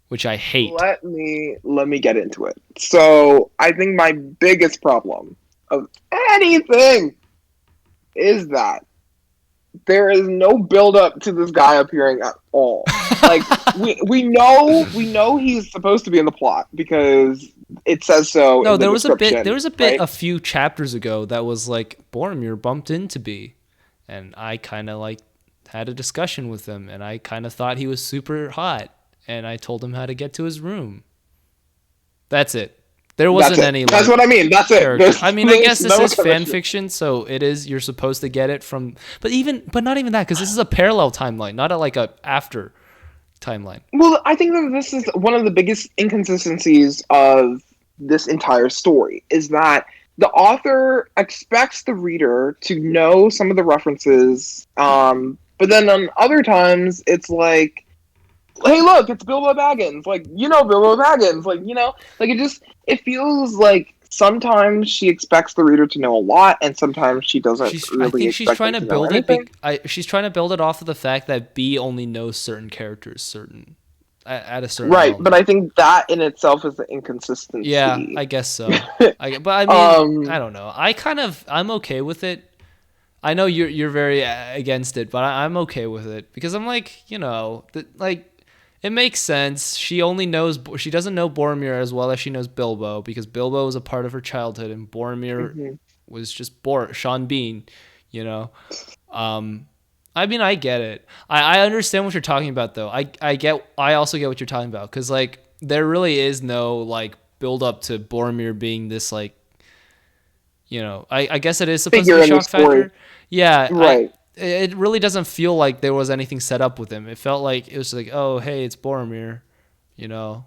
which I hate. Let me get into it. So I think my biggest problem of anything is that there is no build up to this guy appearing at all. Like we know he's supposed to be in the plot because it says so. No, in the there was a bit. There was a bit right? a few chapters ago that was like Boromir bumped into B, and I kind of like had a discussion with him, and I kind of thought he was super hot, and I told him how to get to his room. That's it. There wasn't any. Like, that's what I mean. That's it. I mean, I guess this is fan fiction, so it is. You're supposed to get it from, but not even that, because this is a parallel timeline, not a after timeline. Well, I think that this is one of the biggest inconsistencies of this entire story is that the author expects the reader to know some of the references, but then on other times it's like, hey, look, it's Bilbo Baggins. Like, Bilbo Baggins. Like, it feels like sometimes she expects the reader to know a lot, and sometimes she doesn't really. I think she's trying to build it. She's trying to build it off of the fact that B only knows certain characters, at a certain right. moment. But I think that in itself is the inconsistency. Yeah, I guess so. But I mean, I don't know. I'm okay with it. I know you're very against it, but I'm okay with it because I'm like, it makes sense. She doesn't know Boromir as well as she knows Bilbo because Bilbo was a part of her childhood and Boromir was just Sean Bean, I mean, I get it. I understand what you're talking about though. I also get what you're talking about because like there really is no like build up to Boromir being this like I guess it is supposed to figure be in the shock story. factor. Yeah, Right. it really doesn't feel like there was anything set up with him. It felt like it was like, oh, hey, it's Boromir. You know,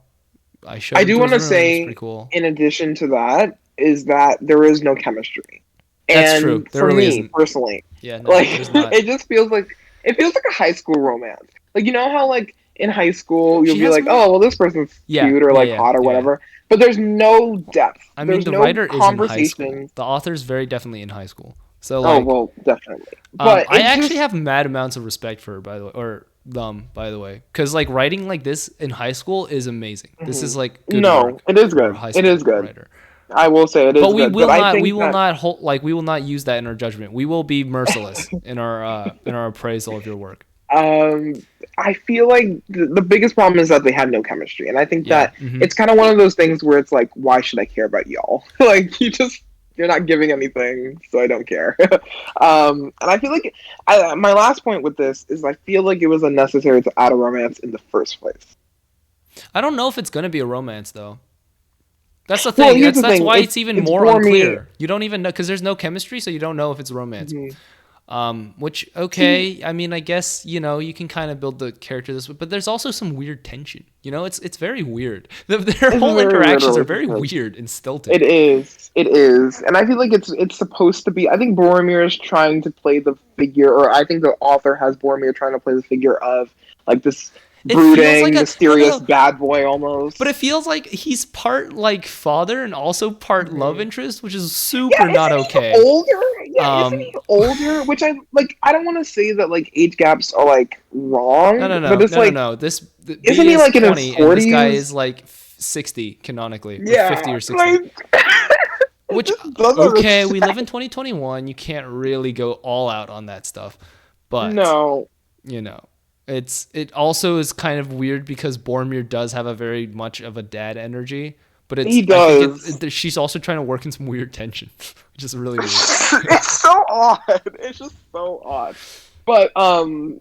I showed I him do to want his to room. It's pretty say, cool. in addition to that, is that there is no chemistry. That's true. And There for really me isn't. personally, Yeah, no, like there's not. it just feels like a high school romance. Like you know how like in high school you'll She be has like, more. oh well, this person's Yeah, cute or yeah, like yeah, hot or yeah, yeah. whatever, but there's no depth. I mean, There's the no writer is in high school. conversation. The author's very definitely in high school. So Oh like, well, definitely. But I it's actually just have mad amounts of respect for her, by the way, or them, by the way, because like writing like this in high school is amazing. This is mhm. like good No, work it is for a good. high It is school good. writer. I will say it But is good. But I we think will that not hold, like we will not use that in our judgment. We will be merciless in our appraisal of your work. Um, I feel like the biggest problem is that they had no chemistry, and I think Yeah. that it's kind of one of those things where it's like, why should I care about y'all? Like you're not giving anything, so I don't care. And I feel like my last point with this is I feel like it was unnecessary to add a romance in the first place. I don't know if it's gonna be a romance though. That's the Well, thing. here's the That's thing: why it's even it's more for me. unclear. You don't even know because there's no chemistry, so you don't know if it's romance. Mhm. Which See, okay, I mean, I guess you can kind of build the character this way, but there's also some weird tension. It's very weird. Their it's a whole very weird interactions are very relationship. weird and stilted. It is, and I feel like it's supposed to be. I think Boromir is trying to play the figure, or I think the author has Boromir trying to play the figure of like this It feels like brooding, a no, no, mysterious no. bad boy But it almost. feels like he's part like father and also part love Hmm. interest, which is Yeah, super not isn't he okay. older? Yeah, isn't Um, he older? Which I like. I don't want to say that like age gaps are like no, wrong, no, but no, it's no, no, like, no. isn't B he is like in his 20 and this guy is 40s? like 60 canonically, or Yeah, 50 or 60. like it Which just doesn't make okay, we live in sense. 2021. You can't really go all out on that stuff, but No, you know, it also is kind of weird because Boromir does have a very much of a dad energy, but he I think does. she's also trying to work in some weird tension, which is really weird. It's so odd. It's just so odd. But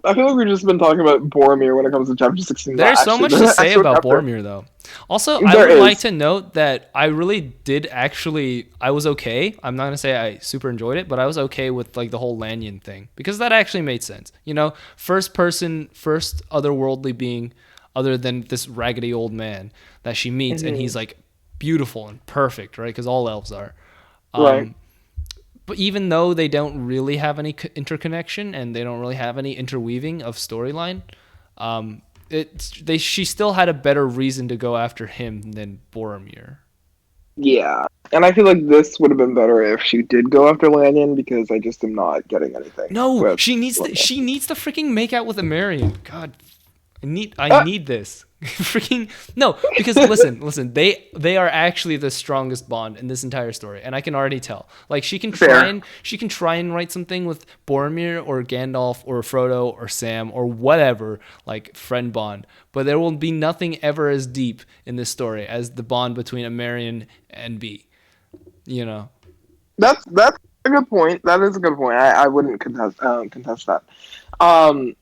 I feel like we've just been talking about Boromir when it comes to chapter 16. Not There's so actually much to the say actual about chapter. Boromir, though. Also, I There would like is. to note that I really did actually. I was okay. I'm not gonna say I super enjoyed it, but I was okay with like the whole Lanyon thing because that actually made sense. First person, first otherworldly being, other than this raggedy old man that she meets, and Hmm. he's like beautiful and perfect, right? Because all elves are. Right. Um, but even though they don't really have any interconnection and they don't really have any interweaving of storyline, she still had a better reason to go after him than Boromir. Yeah. And I feel like this would have been better if she did go after Lanyon because I just am not getting anything No, with Lanyon. she needs to freaking make out with a Marion. God, I Uh, need this. Freaking no, because listen, they are actually the strongest bond in this entire story, and I can already tell. Like fair. she can try and write something with Boromir or Gandalf or Frodo or Sam or whatever, like friend bond, but there will be nothing ever as deep in this story as the bond between a Marion and B. You know. That's a good point. That is a good point. I wouldn't contest that. Um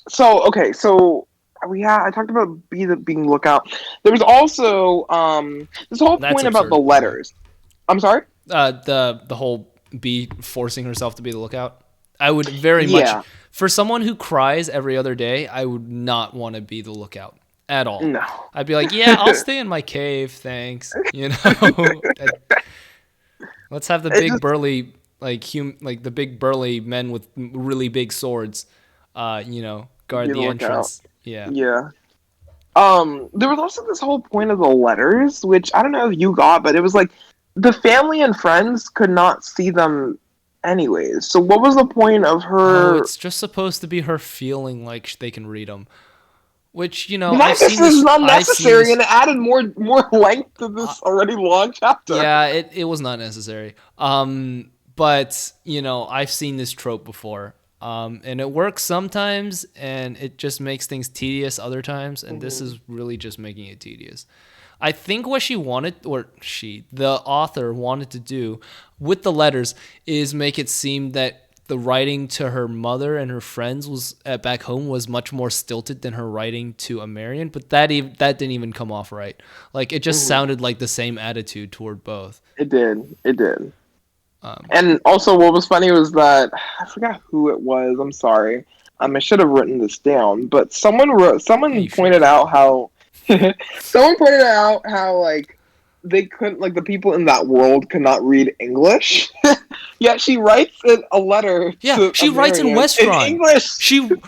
so okay, so I talked about being lookout. There was also this whole That's point about the absurd, by the way. letters. I'm sorry? The whole bee forcing herself to be the lookout. I would very much, Yeah. for someone who cries every other day, I would not want to be the lookout at all. No. I'd be like, yeah, I'll stay in my cave, thanks. Let's have the It big just burly like the big burly men with really big swords, guard be the the lookout. entrance. Yeah. Yeah. There was also this whole point of the letters, which I don't know if you got, but it was like the family and friends could not see them anyways. So what was the point of Oh, her? it's just supposed to be her feeling like they can read them. Which That this is I've seen unnecessary, and this. it added more length to Uh, this already long chapter. yeah, it was not necessary. But I've seen this trope before. And it works sometimes, and it just makes things tedious other times. And this Hmm. is really just making it tedious. I think what the author wanted to do with the letters is make it seem that the writing to her mother and her friends was back home was much more stilted than her writing to Amarian, but that didn't even come off right. Like it just Hmm. sounded like the same attitude toward both. It did. It did. And also, what was funny was that I forgot who it was. I'm sorry. I should have written this down, but Yeah, someone you should pointed have. out how someone pointed out how like they couldn't like the people in that world could not read English. Yet she writes a letter Yeah, to she writes in Miriam in Westron. English.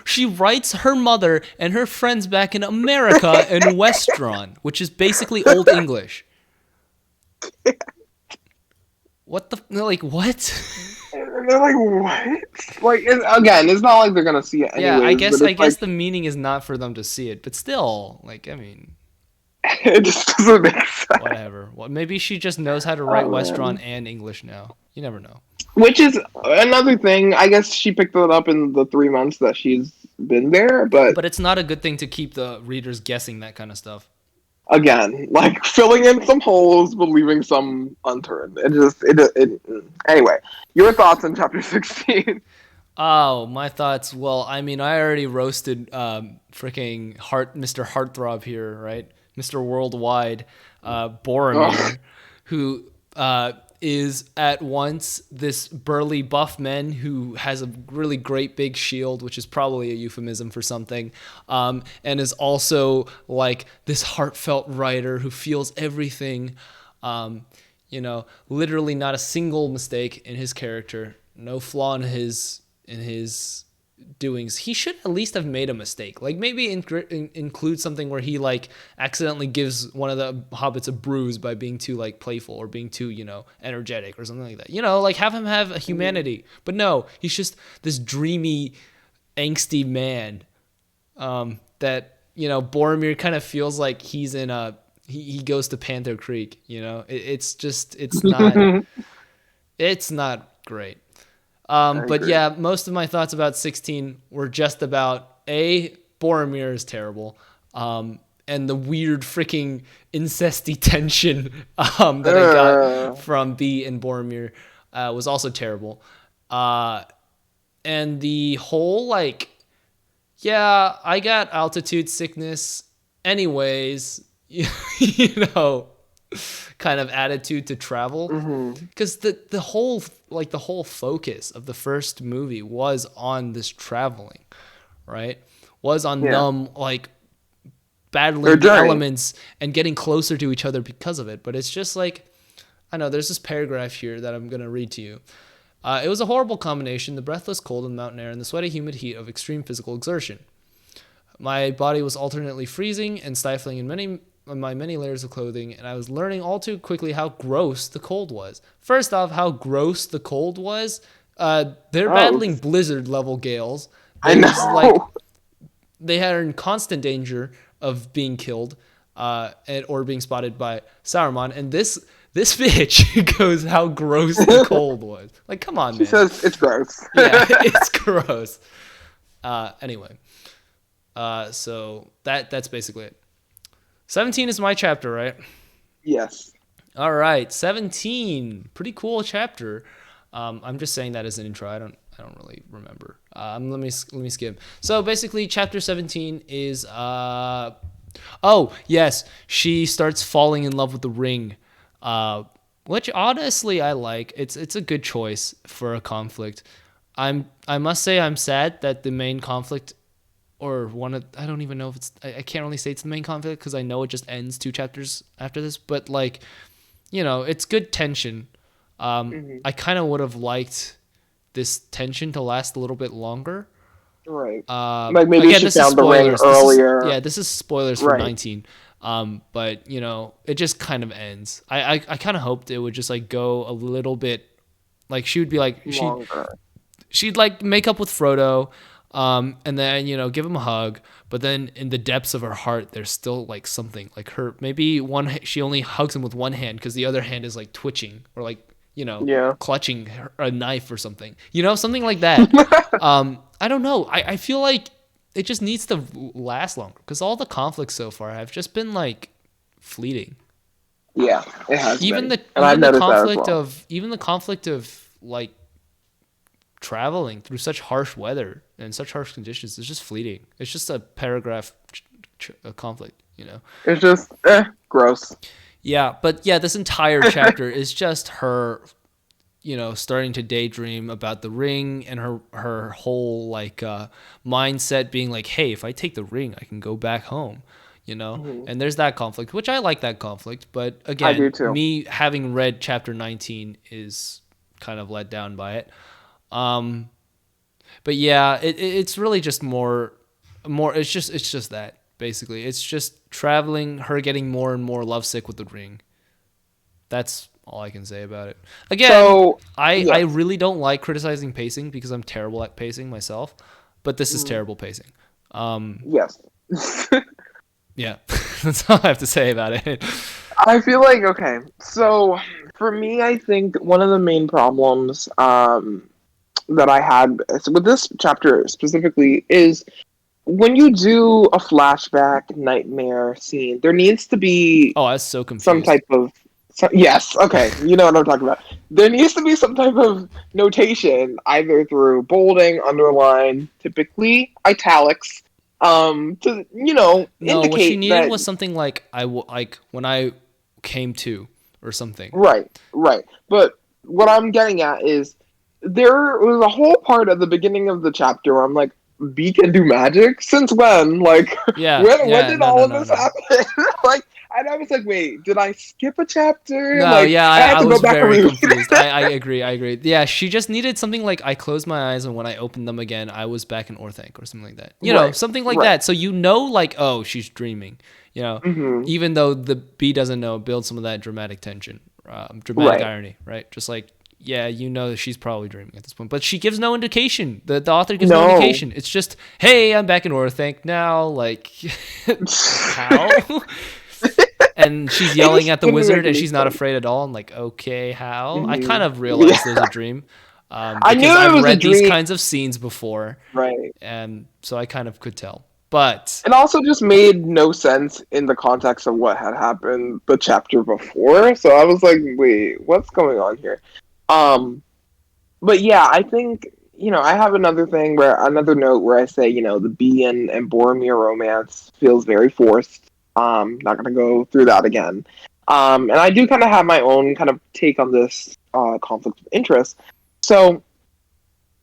She writes her mother and her friends back in America in Westron, which is basically Old English. What the like what? And they're like, what? Like, again, it's not like they're gonna see it Yeah, anyways, but I it's guess like the meaning is not for them to see it, but still, like I mean, it just doesn't make sense. whatever. Well, maybe she just knows how to write Oh, Westron man. and English now. You never know. Which is another thing. I guess she picked it up in the 3 months that she's been there, but But it's not a good thing to keep the readers guessing that kind of stuff. again, like filling in some holes but leaving some unturned. Anyway, your thoughts on chapter 16? Oh, my thoughts. Well, I mean, I already roasted freaking Mr. Heartthrob here, right? Mr. Worldwide, Boromir, who is at once this burly buff man who has a really great big shield, which is probably a euphemism for something, and is also like this heartfelt writer who feels everything. Literally not a single mistake in his character, no flaw in his doings. He should at least have made a mistake. Like maybe include something where he like accidentally gives one of the hobbits a bruise by being too like playful or being too, energetic or something like that. Like have him have a humanity. But no, he's just this dreamy, angsty man that, Boromir kind of feels like he's in a he goes to Panther Creek, it's not great. I But agree. yeah, most of my thoughts about 16 were just about Boromir is terrible, and the weird freaking incesty tension that I got from B and Boromir was also terrible, and the whole yeah, I got altitude sickness, anyways, kind of attitude to travel, Mm-hmm. because the whole focus of the first movie was on this traveling, right? Was on Yeah, them like their battling the journey. elements and getting closer to each other because of it. But it's just like, I know there's this paragraph here that I'm gonna read to you. It was a horrible combination: the breathless cold of the mountain air and the sweaty, humid heat of extreme physical exertion. My body was alternately freezing and stifling in my many layers of clothing, and I was learning all too quickly how gross the cold was. First off, how gross the cold was. They're Oh, battling blizzard level gales. I There's like know. they are in constant danger of being killed, or being spotted by Saruman, and this bitch goes how gross the cold was. Like, come on, She man. says it's gross. Yeah, it's gross. Anyway. So that's basically it. 17 is my chapter, right? Yes. All right, 17. Pretty cool chapter. I'm just saying that as an intro. I don't really remember. Let me skip. So basically, chapter 17 is oh yes, she starts falling in love with the ring, which honestly I like. It's a good choice for a conflict. I must say I'm sad that the main conflict, or one of, I don't even know if I can't really say it's the main conflict because I know it just ends 2 chapters after this, but like, it's good tension. Hmm. I kind of would have liked this tension to last a little bit longer. Right. Like maybe Again, she this is found the ring spoilers. earlier. This is spoilers for Right. 19. But it just kind of ends. I kind of hoped it would just like go a little bit, like she would be like Longer. she'd like make up with Frodo, and then give him a hug. But then in the depths of her heart, there's still like something like her. Maybe she only hugs him with one hand because the other hand is like twitching or like Yeah. clutching a knife or something. Something like that. I don't know. I feel like it just needs to last longer because all the conflicts so far have just been like fleeting. Yeah, it has Even been. the And I've even the noticed that as conflict well. of even the conflict of like traveling through such harsh weather and such harsh conditions is just fleeting. It's just a paragraph conflict. It's just gross. Yeah, but yeah, this entire chapter is just her starting to daydream about the ring, and her whole like mindset being like, hey, if I take the ring, I can go back home. Mhm. And there's that conflict, which I like that conflict. But I do again, too. me having read chapter 19 is kind of let down by it. Um, but yeah, it's really just more. It's just that basically. It's just traveling, her getting more and more lovesick with the ring. That's all I can say about it. Again, So I yes. really don't like criticizing pacing because I'm terrible at pacing myself, but this is Mhm. terrible pacing. Um, Yes. yeah, that's all I have to say about it. I feel like okay. So for me, I think one of the main problems that I had with this chapter specifically is when you do a flashback nightmare scene, there needs to be Oh, I was so some confused. type of yes, okay, you know what I'm talking about. There needs to be some type of notation, either through bolding, underline, typically italics, to No, what she indicate needed that was something like like when I came to or something. right, right. But what I'm getting at is there was a whole part at the beginning of the chapter where I'm like, B can do magic? Since when? Like, Yeah, when yeah, did no, no, all of no, this no. happen? Like, and I was like, wait, did I skip a chapter? No, Like, yeah, I had I to go was back and very reread confused. it. I agree, I agree. Yeah, she just needed something like I closed my eyes and when I opened them again, I was back in Orthanc or something like that. Right, Something like right. that. So like, oh, she's dreaming. Hmm. Even though the B doesn't know, build some of that dramatic tension, dramatic Right. irony, right? Just like, yeah, that she's probably dreaming at this point, but she gives no indication. The author gives no No. indication. It's just, hey, I'm back in Orthanc now. Like, how? And she's It yelling just at the didn't wizard make and any she's not sense. afraid at all. I'm like, okay, how? I Hmm. kind of realized it was Yeah. a dream, I knew because it I've was a read these dream. kinds of scenes before, Right. and so I kind of could tell. But It also just made no sense in the context of what had happened the chapter before. So I was like, wait, what's going on here? Um, but yeah, I think, I have another note where I say, the B and Boromir romance feels very forced. Not gonna go through that again. And I do kind of have my own kind of take on this conflict of interest. So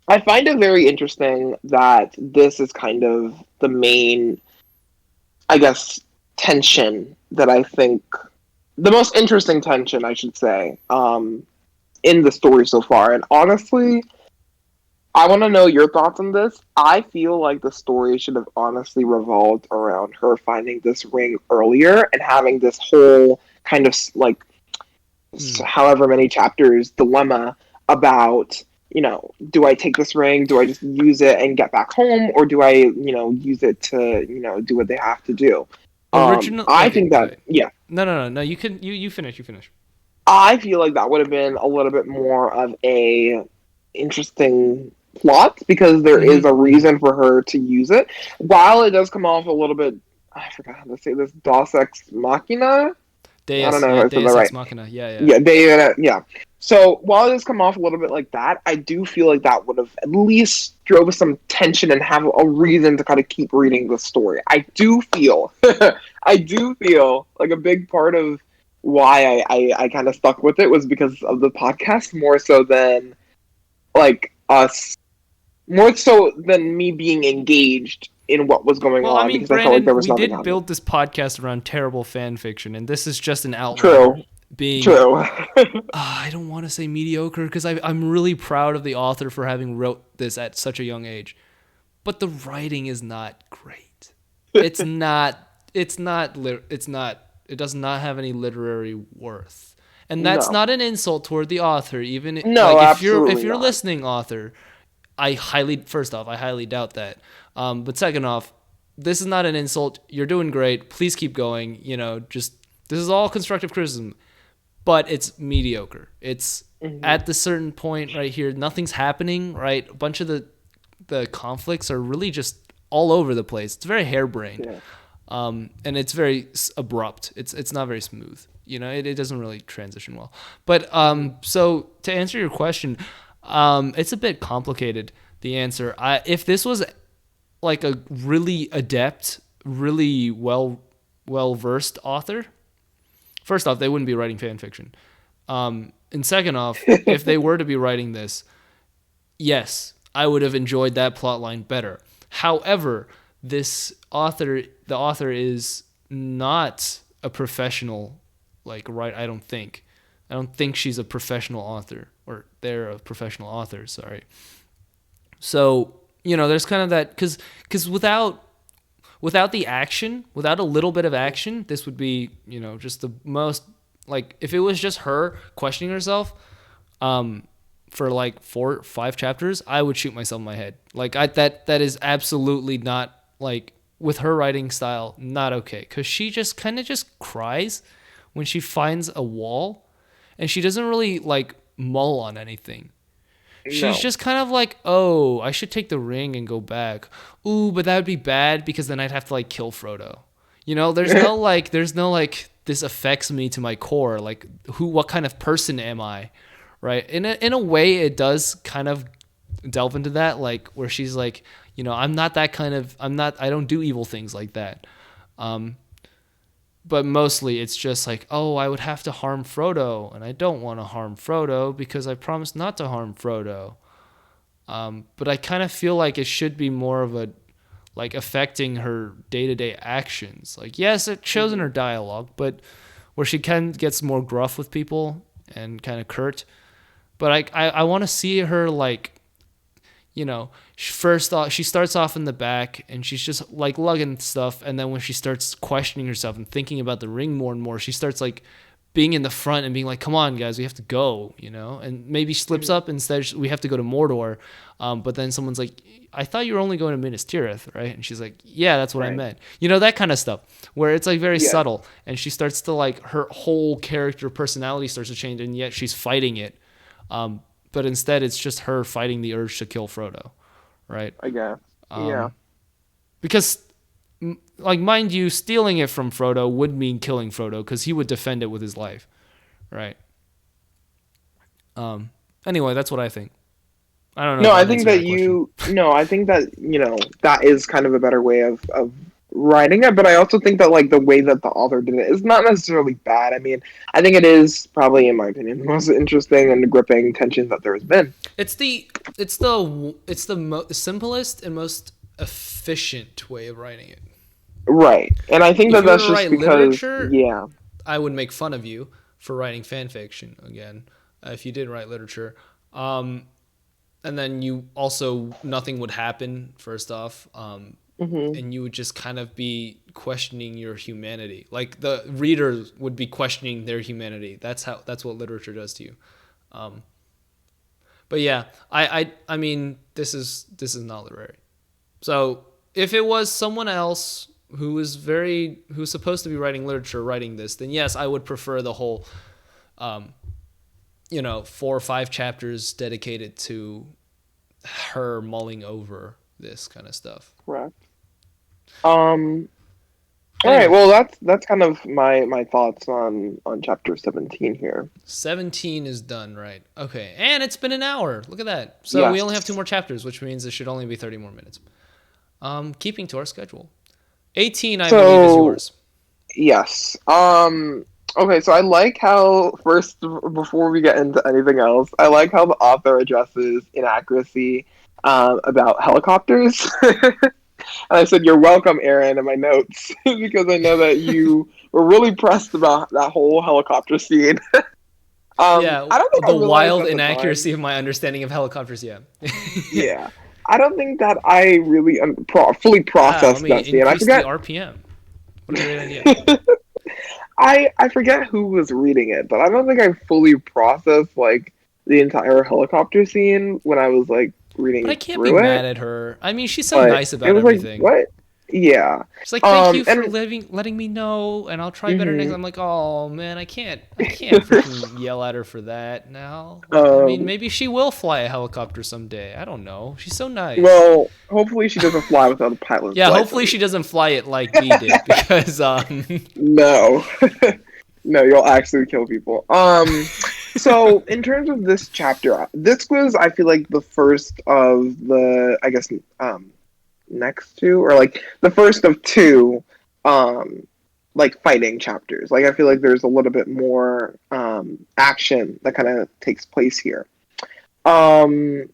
I find it very interesting that this is kind of the main, I guess, tension that I think the most interesting tension, I should say, in the story so far. And honestly, I want to know your thoughts on this. I feel like the story should have honestly revolved around her finding this ring earlier and having this whole kind of like hmm. however many chapters dilemma about do I take this ring, do I just use it and get back home, or do I use it to do what they have to do. Original. I Okay, think go that ahead. yeah, No. You can. You finish. You finish. I feel like that would have been a little bit more of a interesting plot because there is a Mm-hmm. reason for her to use it. While it does come off a little bit, I forgot how to say this, Dos Ex Machina. I don't Deus. know Yeah. if I said that Deus ex right. machina. Yeah. Yeah. Yeah, yeah. So while it does come off a little bit like that, I do feel like that would have at least drove some tension and have a reason to kind of keep reading the story. I do feel, I do feel like a big part of why I kind of stuck with it was because of the podcast more so than like us, more so than me being engaged in what was going Well, I on mean, because I felt like there Brandon, was we nothing did happening. build this podcast around terrible fan fiction, and this is just an outlier. True, Being, true. I don't want to say mediocre because I'm really proud of the author for having wrote this at such a young age, but the writing is not great. It's not. It's not. It's not. It does not have any literary worth, and that's No, not an insult toward the author. Even no, like if absolutely you're not. listening, author, first off, I highly doubt that. But second off, this is not an insult. You're doing great. Please keep going. Just this is all constructive criticism, but it's mediocre. It's Hmm. at the certain point right here, nothing's happening. Right, a bunch of the conflicts are really just all over the place. It's very harebrained, Yeah. and it's very abrupt. It's not very smooth. It doesn't really transition well. But Hmm. so to answer your question, it's a bit complicated. The answer, if this was like a really adept, really well versed author, first off, they wouldn't be writing fan fiction. And second off, if they were to be writing this, yes, I would have enjoyed that plot line better. However, the author is not a professional, like, right? I don't think. She's a professional author, or they're a professional author. Sorry. So there's kind of that, because without the action, without a little bit of action, this would be just the most, like, if it was just her questioning herself, for like 4 or 5 chapters, I would shoot myself in my head. Like, that is absolutely not, like, with her writing style, not okay. Because she just kind of just cries when she finds a wall, and she doesn't really, like, mull on anything. She's just kind of like, oh, I should take the ring and go back. Ooh, but that would be bad because then I'd have to, like, kill Frodo. There's no like, this affects me to my core. Like, what kind of person am I? Right? In a way, it does kind of delve into that, like, where she's like, I don't do evil things like that. But mostly it's just like, oh, I would have to harm Frodo, and I don't want to harm Frodo because I promised not to harm Frodo. But I kind of feel like it should be more of a, like, affecting her day-to-day actions. Like, yes, it shows in her dialogue, but where she kind of gets more gruff with people and kind of curt. But I want to see her, like, first off, she starts off in the back and she's just, like, lugging stuff. And then when she starts questioning herself and thinking about the ring more and more, she starts, like, being in the front and being like, come on, guys, we have to go, and maybe slips up instead. We have to go to Mordor. But then someone's like, I thought you were only going to Minas Tirith, right? And she's like, yeah, that's what I meant. That kind of stuff where it's, like, very subtle. And she starts to, like, her whole character personality starts to change, and yet she's fighting it. But instead it's just her fighting the urge to kill Frodo, right? I guess. Yeah. Because, like, mind you, stealing it from Frodo would mean killing Frodo because he would defend it with his life, right? Anyway, that's what I think. I don't know. No, I think that I think that, that is kind of a better way of writing it, but I also think that, like, the way that the author did it is not necessarily bad. I mean, I think it is probably, in my opinion, the most interesting and gripping tension that there has been. It's the simplest and most efficient way of writing it. Right. And I think that's just because, I would make fun of you for writing fan fiction again, if you did write literature. And then you also, nothing would happen, first off. And you would just kind of be questioning your humanity. Like, the reader would be questioning their humanity. That's what literature does to you. But yeah, I mean, this is not literary. So if it was someone else who's supposed to be writing literature writing this, then yes, I would prefer the whole 4 or 5 chapters dedicated to her mulling over this kind of stuff. Correct. All right. Well, that's kind of my thoughts on chapter 17 here. 17 is done, right? Okay, and it's been an hour. Look at that. So we only have 2 more chapters, which means it should only be 30 more minutes. Keeping to our schedule. 18, I believe, is yours. Yes. Okay, so I like how, first, before we get into anything else, I like how the author addresses inaccuracy about helicopters. And I said, "You're welcome, Aaron," in my notes, because I know that you were really pressed about that whole helicopter scene. I don't think the wild inaccuracy of my understanding of helicopters. Yeah. Yeah, I don't think that I really fully processed that scene. I forget the RPM. What a great idea. I forget who was reading it, but I don't think I fully processed, like, the entire helicopter scene when I was, like, reading. But I can't be mad at her. I mean, she's so nice about everything. Like, what? Yeah. She's like, thank you for letting me know, and I'll try better next. I'm like, oh man, I can't freaking yell at her for that now. I mean, maybe she will fly a helicopter someday. I don't know. She's so nice. Well, hopefully she doesn't fly without a pilot. Yeah, hopefully she doesn't fly it like we did, because no. No, you'll actually kill people. So in terms of this chapter, this was, I feel like, the first of the, I guess, next 2, or like the first of 2 like fighting chapters. Like I feel like there's a little bit more action that kind of takes place here. Um,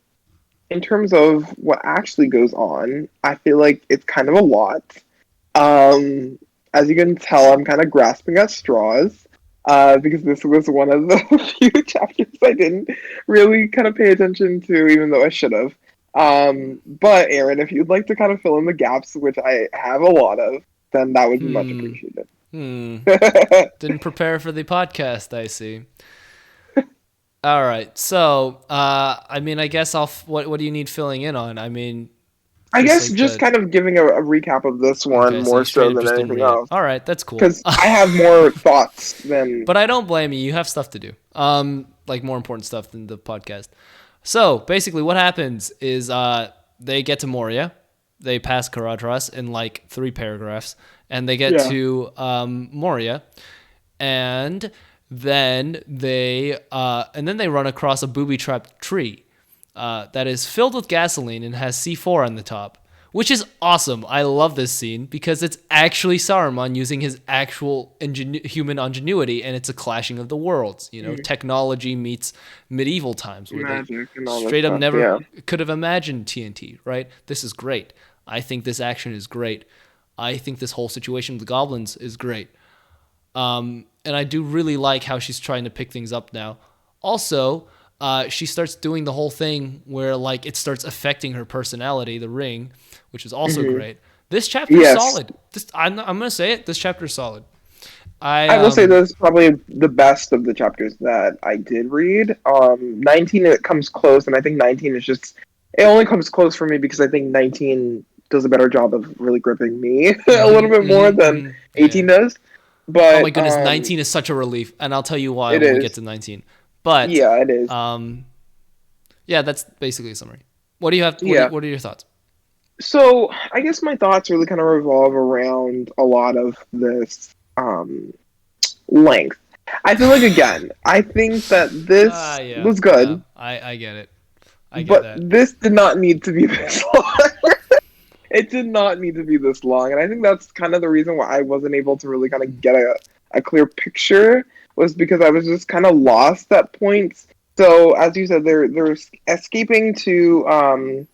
in terms of what actually goes on, I feel like it's kind of a lot. Um, as you can tell, I'm kind of grasping at straws. Because this was one of the few chapters I didn't really kind of pay attention to, even though I should have. But Aaron, if you'd like to kind of fill in the gaps, which I have a lot of, then that would be much Hmm. appreciated. Hmm. Didn't prepare for the podcast, I see. All right. So, I mean, I guess what do you need filling in on? I mean, I just guess like just the kind of giving a recap of this one okay, so more you straight so up than just didn't anything read it. else, All right, that's cool. because I have more thoughts than. But I don't blame you. You have stuff to do. Like more important stuff than the podcast. So basically, what happens is they get to Moria, they pass Karadras in like 3 paragraphs, and they get Yeah. to Moria, and then they run across a booby-trapped tree that is filled with gasoline and has C4 on the top, which is awesome. I love this scene because it's actually Saruman using his actual human ingenuity, and it's a clashing of the worlds. You know, technology meets medieval times where they Magic and all this straight up stuff. never Yeah. could have imagined TNT, right? This is great. I think this action is great. I think this whole situation with the goblins is great. And I do really like how she's trying to pick things up now. Also, she starts doing the whole thing where like it starts affecting her personality, the ring, which is also great. This chapter is Yes. solid. I'm gonna say it. This chapter is solid. I I will say this is probably the best of the chapters that I did read. 19 it comes close, and I think 19 is just it only comes close for me because I think 19 does a better job of really gripping me a little bit more than yeah. 18 does. Oh my But goodness, 19 is such a relief, and I'll tell you why it when we get is. to 19. But Yeah, it is. yeah, that's basically a summary. What do you have? Yeah. What are your thoughts? So I guess my thoughts really kind of revolve around a lot of this length. I feel like again, I think that this Yeah, was yeah. good, I get it. I get but that. this did not need to be this long. It did not need to be this long, and I think that's kind of the reason why I wasn't able to really kind of get a clear picture was because I was just kind of lost at points. So as you said, they're escaping to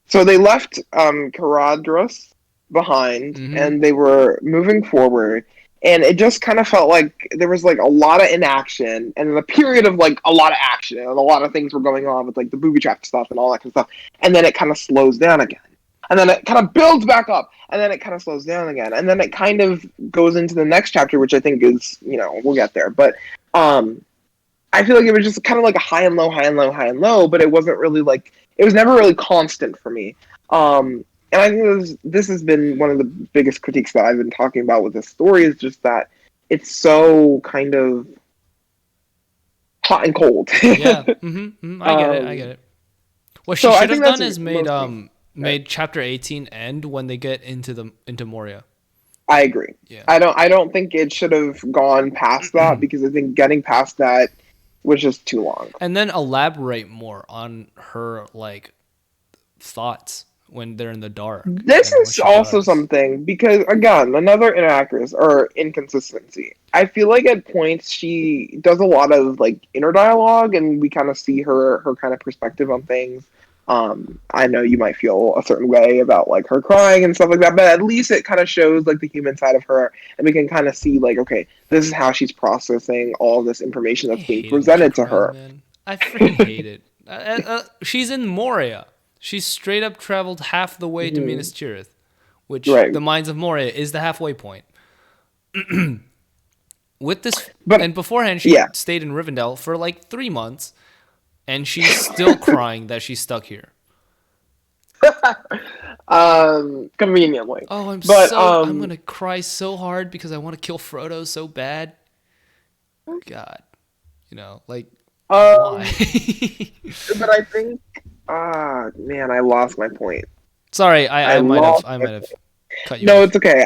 so they left Caradros behind, Mm-hmm. and they were moving forward. And it just kind of felt like there was like a lot of inaction, and a period of like a lot of action, and a lot of things were going on with like the booby trap stuff and all that kind of stuff. And then it kind of slows down again, and then it kind of builds back up, and then it kind of slows down again, and then it kind of goes into the next chapter, which I think is we'll get there, but I feel like it was just kind of like a high and low, high and low, high and low, but it wasn't really like it was never really constant for me. And I think this has been one of the biggest critiques that I've been talking about with this story is just that it's so kind of hot and cold. Yeah. Mm-hmm. I get it. I get um, it. What she so I should think have that's done is made mostly right. made chapter 18 end when they get into Moria. I agree. Yeah. I don't think it should have gone past that because I think getting past that was just too long. And then elaborate more on her like thoughts when they're in the dark This and what is she also does. something because again, another inaccuracy or inconsistency. I feel like at points she does a lot of like inner dialogue, and we kind of see her kind of perspective on things. I know you might feel a certain way about like her crying and stuff like that, but at least it kind of shows like the human side of her, and we can kind of see like, okay, this is how she's processing all this information I that's being hate it when she presented to cries, her. man. I freaking hate it. She's in Moria. She's straight up traveled half the way to Mhm. Minas Tirith, which Right, the Mines of Moria is the halfway point. With this, but and beforehand, she yeah. stayed in Rivendell for like 3 months, and she's still crying that she's stuck here. Conveniently, Oh, but I'm gonna cry so hard because I want to kill Frodo so bad. God, like why? um, but I think, man, I lost my point. Sorry, I lost I my might have cut you No, it's off. okay.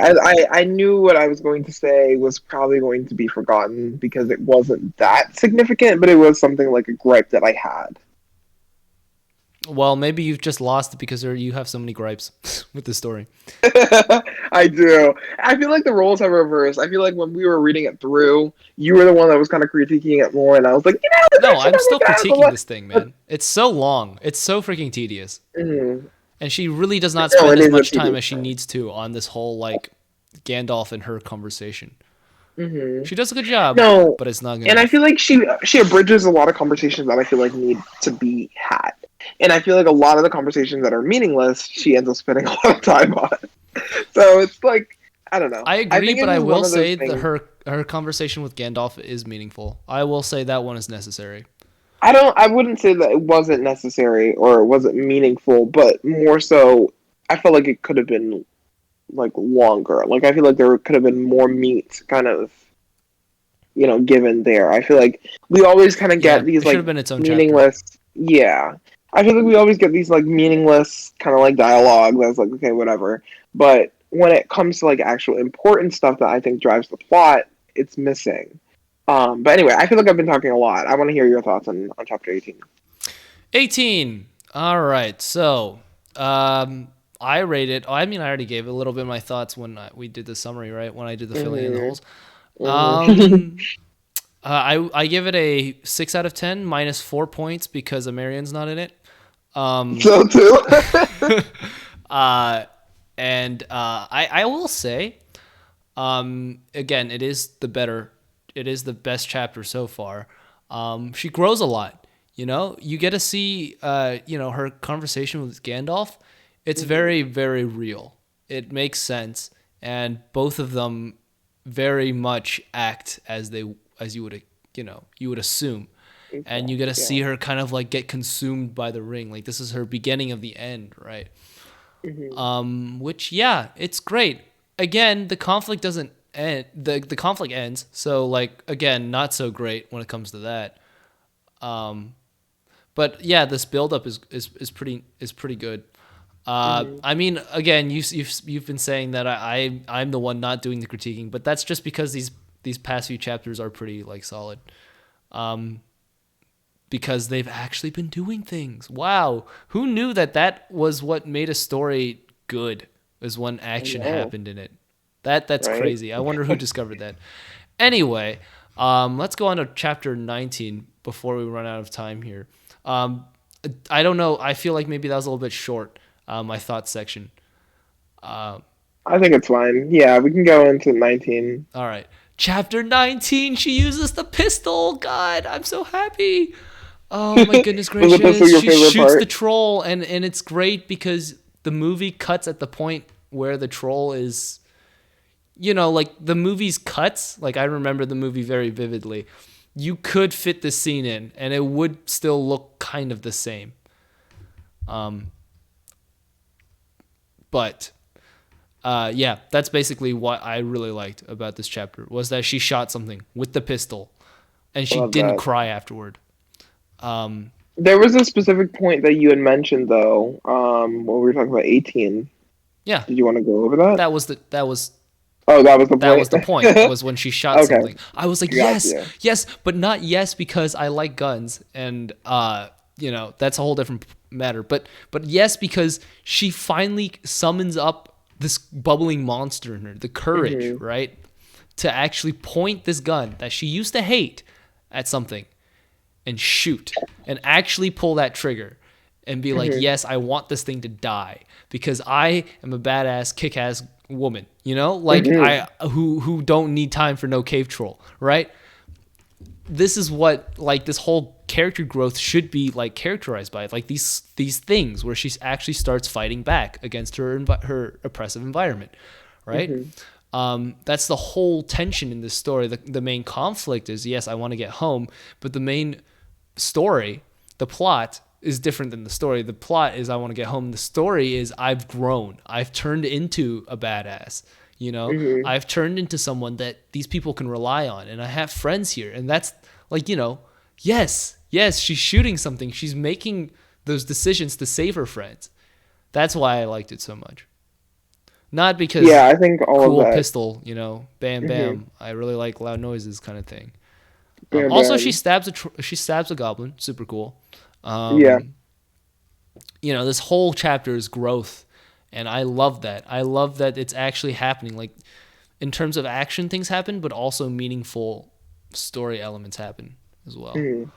I knew what I was going to say was probably going to be forgotten because it wasn't that significant, but it was something like a gripe that I had. Well, maybe you've just lost it because you have so many gripes with the story. I do. I feel like the roles have reversed. I feel like when we were reading it through, you were the one that was kind of critiquing it more, and I was like, No, that should I'm not still make sense. critiquing this thing, But man. It's so long. It's so freaking tedious. mhm. And she really does not No, spend it as is a much time tedious as she thing. needs to on this whole, like, Gandalf and her conversation. Hmm. She does a good job, No, but it's not and I enough. feel like she abridges a lot of conversations that I feel like need to be had, and I feel like a lot of the conversations that are meaningless, she ends up spending a lot of time on. So it's like I don't know. I I agree, think but it's I just will one of those say that things. her conversation with Gandalf is meaningful. I will say that one is necessary. I wouldn't say that it wasn't necessary or it wasn't meaningful, but more so I felt like it could have been like longer. Like I feel like there could have been more meat kind of, given there. I feel like we always kind of Yeah, get these it should like have been its own chapter. meaningless, yeah. I feel like we always get these like meaningless kind of like dialogue that's like okay, whatever. But when it comes to like actual important stuff that I think drives the plot, it's missing. But anyway, I feel like I've been talking a lot. I want to hear your thoughts on chapter 18. 18. All right. So, I rate it. Oh, I mean, I already gave a little bit of my thoughts when we did the summary, right? When I did the filling in the Mhm. holes. Mhm. Um, I give it a 6 out of 10 minus 4 points because Amarian's not in it. Um, So too. uh, and I will say, again, it is the best chapter so far. She grows a lot. You get to see, her conversation with Gandalf. It's Mhm. very, very real. It makes sense, and both of them very much act as you would, you would assume, and you get Exactly. to see Yeah. her kind of like get consumed by the ring. Like this is her beginning of the end, right? Mhm. Which yeah, it's great. Again, the conflict doesn't end. The conflict ends. So like again, not so great when it comes to that. But yeah, this buildup is pretty good. Mhm. I mean, again, you've been saying that I'm the one not doing the critiquing, but that's just because these past few chapters are pretty like solid. Because they've actually been doing things. Wow, who knew that was what made a story good? Was when I action know, happened in it. That's right? crazy. I wonder who discovered that. Anyway, let's go on to chapter 19 before we run out of time here. Um, I don't know. I feel like maybe that was a little bit short. My thoughts section. I think it's fine. Yeah, we can go into 19. All right. Chapter 19, she uses the pistol. God, I'm so happy. Oh my goodness Was the pistol gracious. your She favorite shoots the part? troll and it's great because the movie cuts at the point where the troll is like the movie's cuts, like I remember the movie very vividly. You could fit the scene in and it would still look kind of the same. But yeah, that's basically what I really liked about this chapter was that she shot something with the pistol and I she love didn't that. cry afterward. There was a specific point that you had mentioned though, when we were talking about 18. Yeah, Did you want to go over that? that was the that was Oh, that was the that point. was the point was when she shot Okay, something. I was like, yes, gotcha. yes, but not yes because I like guns and that's a whole different matter. But yes because she finally summons up this bubbling monster in her, the courage, Mhm. right? To actually point this gun that she used to hate at something and shoot and actually pull that trigger and be like, Mhm. yes, I want this thing to die because I am a badass, kick-ass woman, like Mhm. I who don't need time for no cave troll, right? This is what like this whole character growth should be like characterized by, like these things where she actually starts fighting back against her oppressive environment, right? Mhm. That's the whole tension in this story. The main conflict is yes, I want to get home, but the main story, the plot is different than the story. The plot is I want to get home. The story is I've grown. I've turned into a badass. Mhm. I've turned into someone that these people can rely on, and I have friends here. And that's like, yes, yes, she's shooting something. She's making those decisions to save her friends. That's why I liked it so much. Not Yeah, because I think all of cool that. pistol, bam Mhm. bam. I really like loud noises kind of thing. Bam Also, she bam. stabs a goblin. Super cool. Yeah. this whole chapter is growth, and I love that. I love that it's actually happening. Like, in terms of action, things happen, but also meaningful story elements happen as well. Mhm.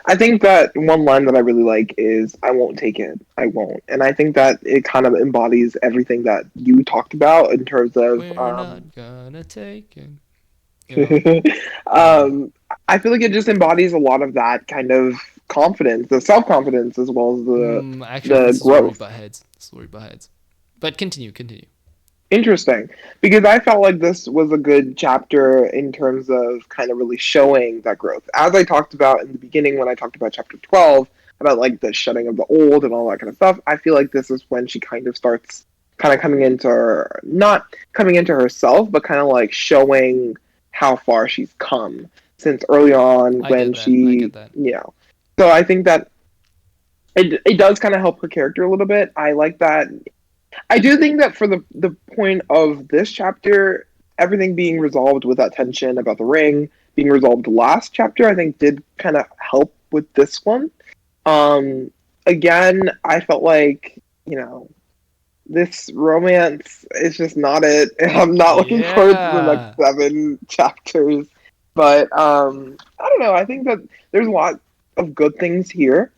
I think that one line that I really like is "I won't take it. I won't," and I think that it kind of embodies everything that you talked about in terms of We're not gonna take it. You know? Yeah. um, I feel like it just embodies a lot of that kind of confidence, the self confidence, as well as Actually, I think the this is where we growth. butt heads. This is where we butt heads. But continue. Interesting, because I felt like this was a good chapter in terms of kind of really showing that growth. As I talked about in the beginning when I talked about chapter 12, about like the shutting of the old and all that kind of stuff, I feel like this is when she kind of starts kind of coming into her, not coming into herself, but kind of like showing how far she's come since early on I get when that. I she, get that. So I think that it does kind of help her character a little bit. I like that. I do think that for the point of this chapter, everything being resolved with that tension about the ring being resolved last chapter, I think did kind of help with this one. Um, Again, I felt like this romance is just not it, and I'm not looking forward to the next Yeah. 7 chapters. But I don't know. I think that there's a lot of good things here.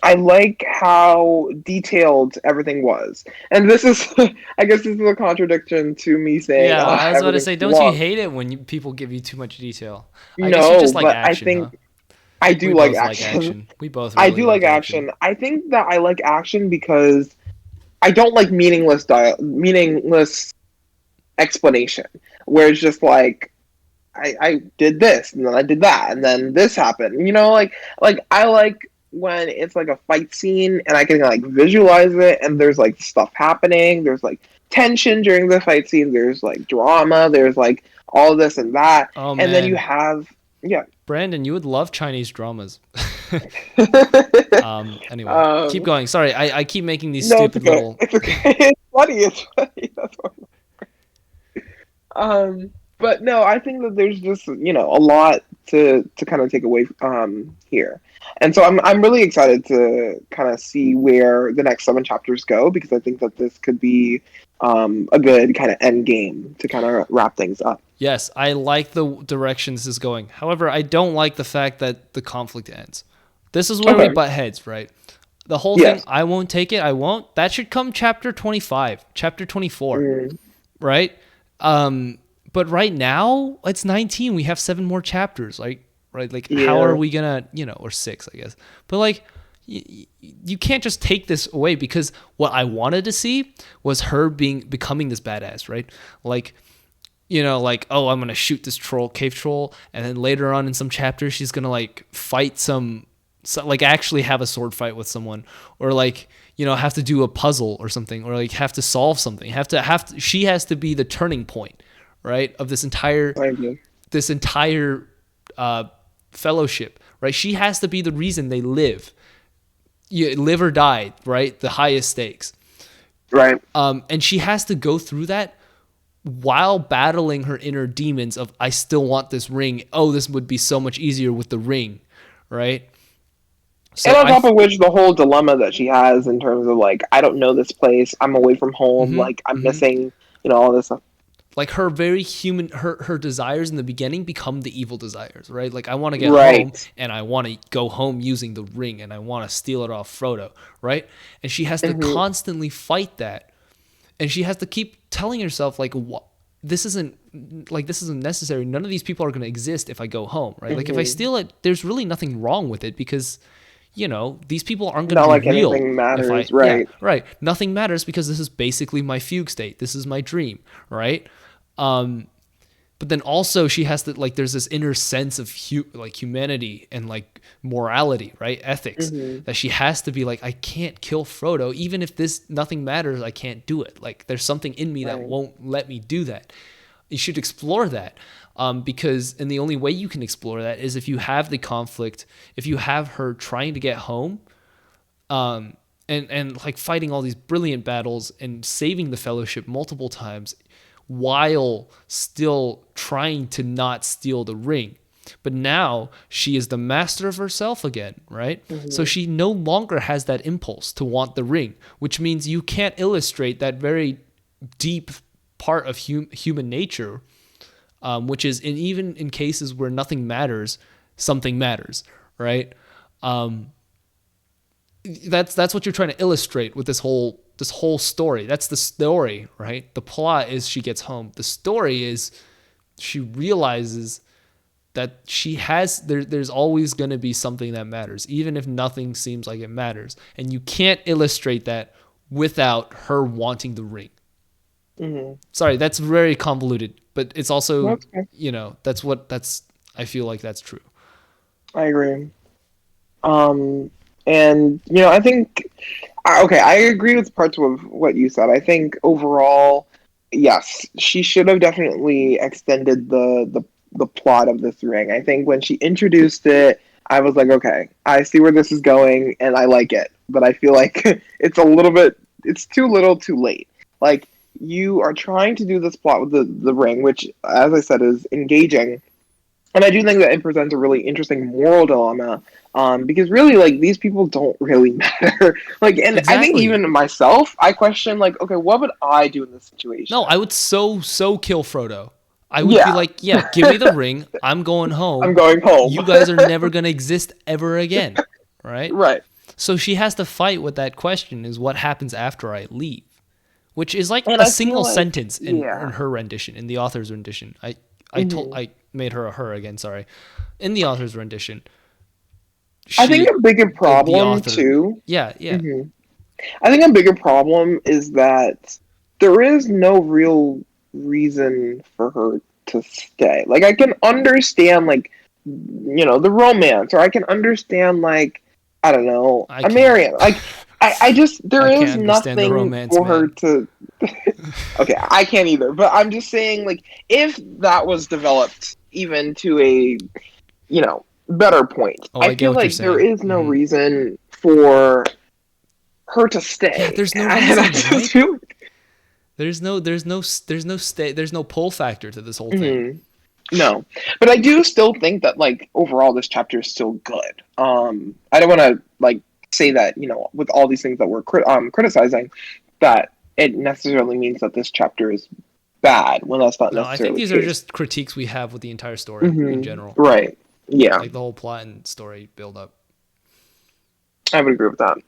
I like how detailed everything was, and this is, I guess, this is a contradiction to me saying, Yeah, "Oh, I was about to everything's say, don't you fluff." hate it when people give you too much detail? I guess you No, just like but I action, huh? think I We do like both like action. action. We both I really do like like action. action. I think that I like action because I don't like meaningless explanation, where it's just like I did this and then I did that and then this happened. Like I like when it's like a fight scene and I can like visualize it and there's like stuff happening. There's like tension during the fight scene. There's like drama. There's like all this and that, Oh and then you man, have yeah. Brandon, you would love Chinese dramas. Anyway, keep um, going. Sorry, I keep making these no, it's stupid okay. little. It's okay. It's funny. It's funny. That's what but no, I think that there's just a lot to kind of take away here, and so I'm really excited to kind of see where the next 7 chapters go because I think that this could be a good kind of end game to kind of wrap things up. Yes, I like the direction this is going. However, I don't like the fact that the conflict ends. This is where we Okay. butt heads, right? The whole thing, Yes. I won't take it, I won't. That should come chapter 25, chapter 24, Mm, right? Um, but right now it's 19. We have 7 more chapters, right? Like, how are yeah. we gonna, or 6, I guess. But like, you can't just take this away because what I wanted to see was her becoming this badass, right? Like, like, oh, I'm gonna shoot this cave troll, and then later on in some chapters, she's gonna like fight like actually have a sword fight with someone, or like, have to do a puzzle or something, or like have to solve something. She has to be the turning point, right, of I agree. this entire uh, fellowship, right? She has to be the reason they live, live or die, right? The highest stakes, Right. and she has to go through that while battling her inner demons of I still want this ring. Oh, this would be so much easier with the ring, right? And So on top of which, the whole dilemma that she has in terms of like, I don't know this place. I'm away from home. mhm, Like, I'm mhm. missing, all this stuff. Like her very human, her desires in the beginning become the evil desires, right? Like, I want to get home Right. and I want to go home using the ring and I want to steal it off Frodo, right? And she has to Hmm. constantly fight that, and she has to keep telling herself like, what, this isn't necessary. None of these people are going to exist if I go home, right? Like, if I Hmm. steal it, there's really nothing wrong with it because these people aren't going to Not be like real anything if matters. yeah, Right. right. Nothing matters because this is basically my fugue state. This is my dream, right? Um, but then also she has to, like, there's this inner sense of like humanity and like morality, right? Ethics, Hmm. that she has to be like, I can't kill Frodo even if this nothing matters. I can't do it. Like, there's something in me that Right. won't let me do that. You should explore that, and the only way you can explore that is if you have the conflict, if you have her trying to get home, and like fighting all these brilliant battles and saving the Fellowship multiple times while still trying to not steal the ring. But now she is the master of herself again, right? So Mhm. she no longer has that impulse to want the ring, which means you can't illustrate that very deep part of human nature, which is even in cases where nothing matters, something matters, right? Um, that's what you're trying to illustrate with this whole story. That's the story, right? The plot is she gets home. The story is she realizes that there's always going to be something that matters, even if nothing seems like it matters, and you can't illustrate that without her wanting the ring. Mhm. Sorry, that's very convoluted, but it's also, That's okay. that's I feel like that's true. I agree. Um, and I think okay, I agree with parts of what you said. I think overall, yes, she should have definitely extended the plot of this ring. I think when she introduced it, I was like, okay, I see where this is going, and I like it. But I feel like it's too little, too late. Like you are trying to do this plot with the ring, which, as I said, is engaging, and I do think that it presents a really interesting moral dilemma. Because really, like, these people don't really matter. Like, and I think Exactly. even myself, I question, like, okay, what would I do in this No, situation? I would so kill Frodo. I would be Yeah, like, yeah, give me the ring. I'm going I'm home. going home. You guys are never going to exist ever again, right? Right. So she has to fight with that question, is what happens after I leave, which is like And a I feel single like, sentence in yeah. her rendition, in the author's rendition. Hmm. I made her a her again, sorry. In the author's rendition, I think she a bigger the problem, author, too. yeah, yeah. Hmm. I think a bigger problem is that there is no real reason for her to stay. Like, I can understand, like, the romance, or I can understand, like, I don't know, I a can't. Marion. Like, I just, there I is can't understand the nothing romance, for her man. to. Okay, I can't either, but I'm just saying, like, if that was developed even to a, better point, Oh, I I get feel what you're like there saying. is no reason for her to Yeah, stay. there's no And I reason, just right? feel. There's no pull factor to this whole thing. Mhm. No, but I do still think that, like, overall this chapter is still good. I don't want to, like, say that, with all these things that we're criticizing, that it necessarily means that this chapter is bad, when that's not No, I think necessarily these the are case. just critiques we have with the entire story in general, Right. Yeah, like the whole plot and story build up. I would agree with that.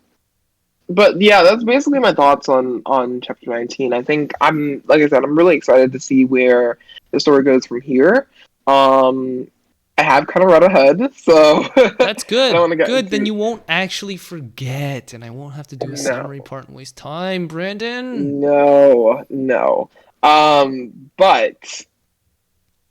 But yeah, that's basically my thoughts on chapter 19. I think, like I said, I'm really excited to see where the story goes from here. Um, I have kind of read ahead, so That's I don't good. want to get Good. Then into. you won't actually forget, and I won't have to do a No, summary part and waste time, Brandon. no, no. But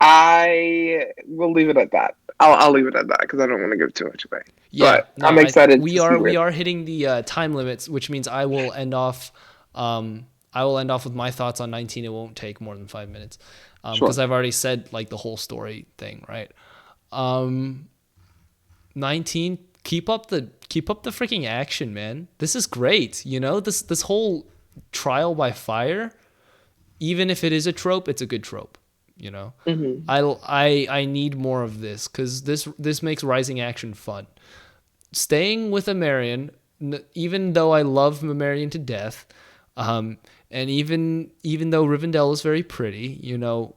I will leave it at that. I'll leave it at that because I don't want to give too much away. Yeah. But No. I'm excited to see We where. are hitting the time limits, which means I will end off. I will end off with my thoughts on 19. It won't take more than 5 minutes, because Sure. I've already said like the whole story thing, right? Um, 19, keep up the freaking action, man. This is great. This whole trial by fire, even if it is a trope, it's a good trope, you know. Hmm. I need more of this, cuz this makes rising action fun. Staying with a Marion, even though I love Marion to death, um, and even though Rivendell is very pretty,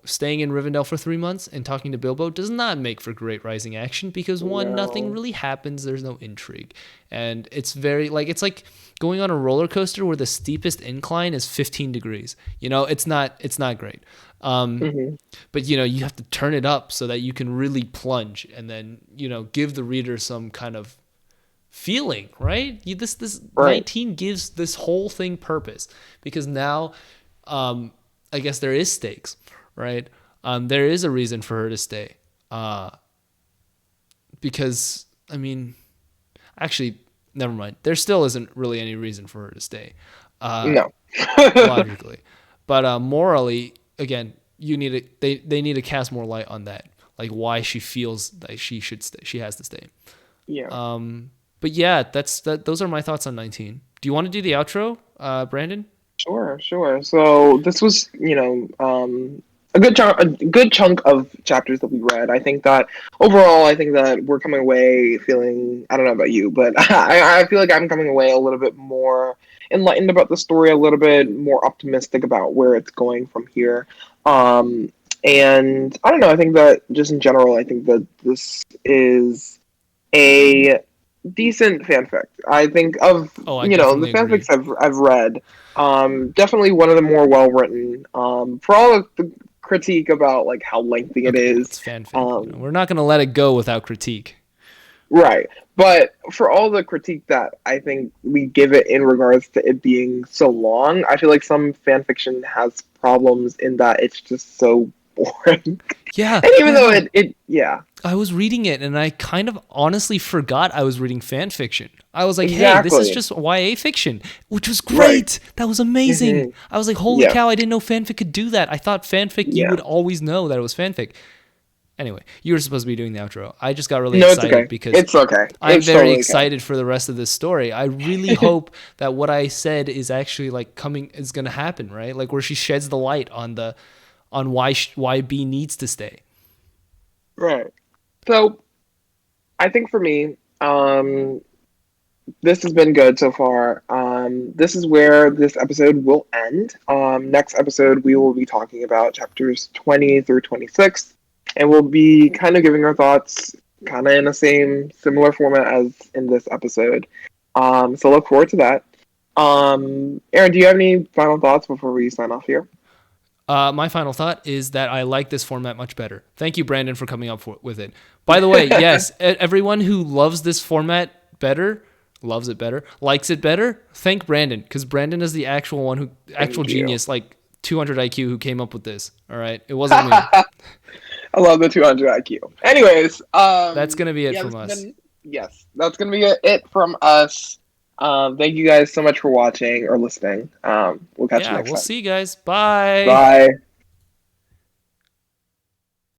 staying in Rivendell for 3 months and talking to Bilbo does not make for great rising action, because one, nothing No. really happens. There's no intrigue, and it's like going on a roller coaster where the steepest incline is 15 degrees. It's not great. Um, Hmm. but you have to turn it up so that you can really plunge, and then give the reader some kind of feeling, right? This Right. 19 gives this whole thing purpose, because now, I guess there is stakes, right? There is a reason for her to stay, because I mean, actually, never mind. There still isn't really any reason for her to stay, uh, No. logically, but morally, again, they need to cast more light on that, like why she feels that she should stay, she has to stay. Yeah. But yeah, those are my thoughts on 19. Do you want to do the outro, Brandon? Sure, sure. So this was, a good chunk of chapters that we read. I think that overall, I think that we're coming away feeling. I don't know about you, but I feel like I'm coming away a little bit more enlightened about the story, a little bit more optimistic about where it's going from here. Um, and I don't know. I think that just in general, I think that this is a decent fanfic. I think of Oh, I the definitely fanfics agree. I've read. Definitely one of the more well written. For all of the critique about like how lengthy it Okay, well, is. it's fanfic. Um, We're not gonna let it go without critique. right. But for all the critique that I think we give it in regards to it being so long, I feel like some fan fiction has problems in that it's just so boring. Yeah, And even yeah, though no. it yeah, I was reading it and I kind of honestly forgot I was reading fan fiction. I was like, hey, this is exactly. just YA fiction, which was Right. great. That was amazing. Hmm. I was like, holy Yeah. cow, I didn't know fanfic could do that. I thought fanfic, you Yeah. would always know that it was fanfic. Anyway, you were supposed to be doing the outro. I just got really No, it's excited okay. because It's okay. I'm It's very totally okay. excited for the rest of this story. I really hope that what I said is actually like coming is going to happen, right? Like where she sheds the light on why B needs to stay. Right. So I think for me, this has been good so far. This is where this episode will end. Next episode, we will be talking about chapters 20 through 26, and we'll be kind of giving our thoughts kind of in the same similar format as in this episode. So look forward to that. Aaron, do you have any final thoughts before we sign off here? My final thought is that I like this format much better. Thank you, Brandon, for coming up with it. By the way, yes, everyone who loves this format better, loves it better, likes it better, thank Brandon, because Brandon is the actual one who, actual Thank you. genius, like 200 IQ, who came up with this. All right, it wasn't me. I love the 200 IQ. Anyways, That's gonna be it yeah, from this has us. been yes, that's gonna be it from us. Thank you guys so much for watching or listening. We'll catch you Yeah, next we'll time. see you guys. Bye. Bye.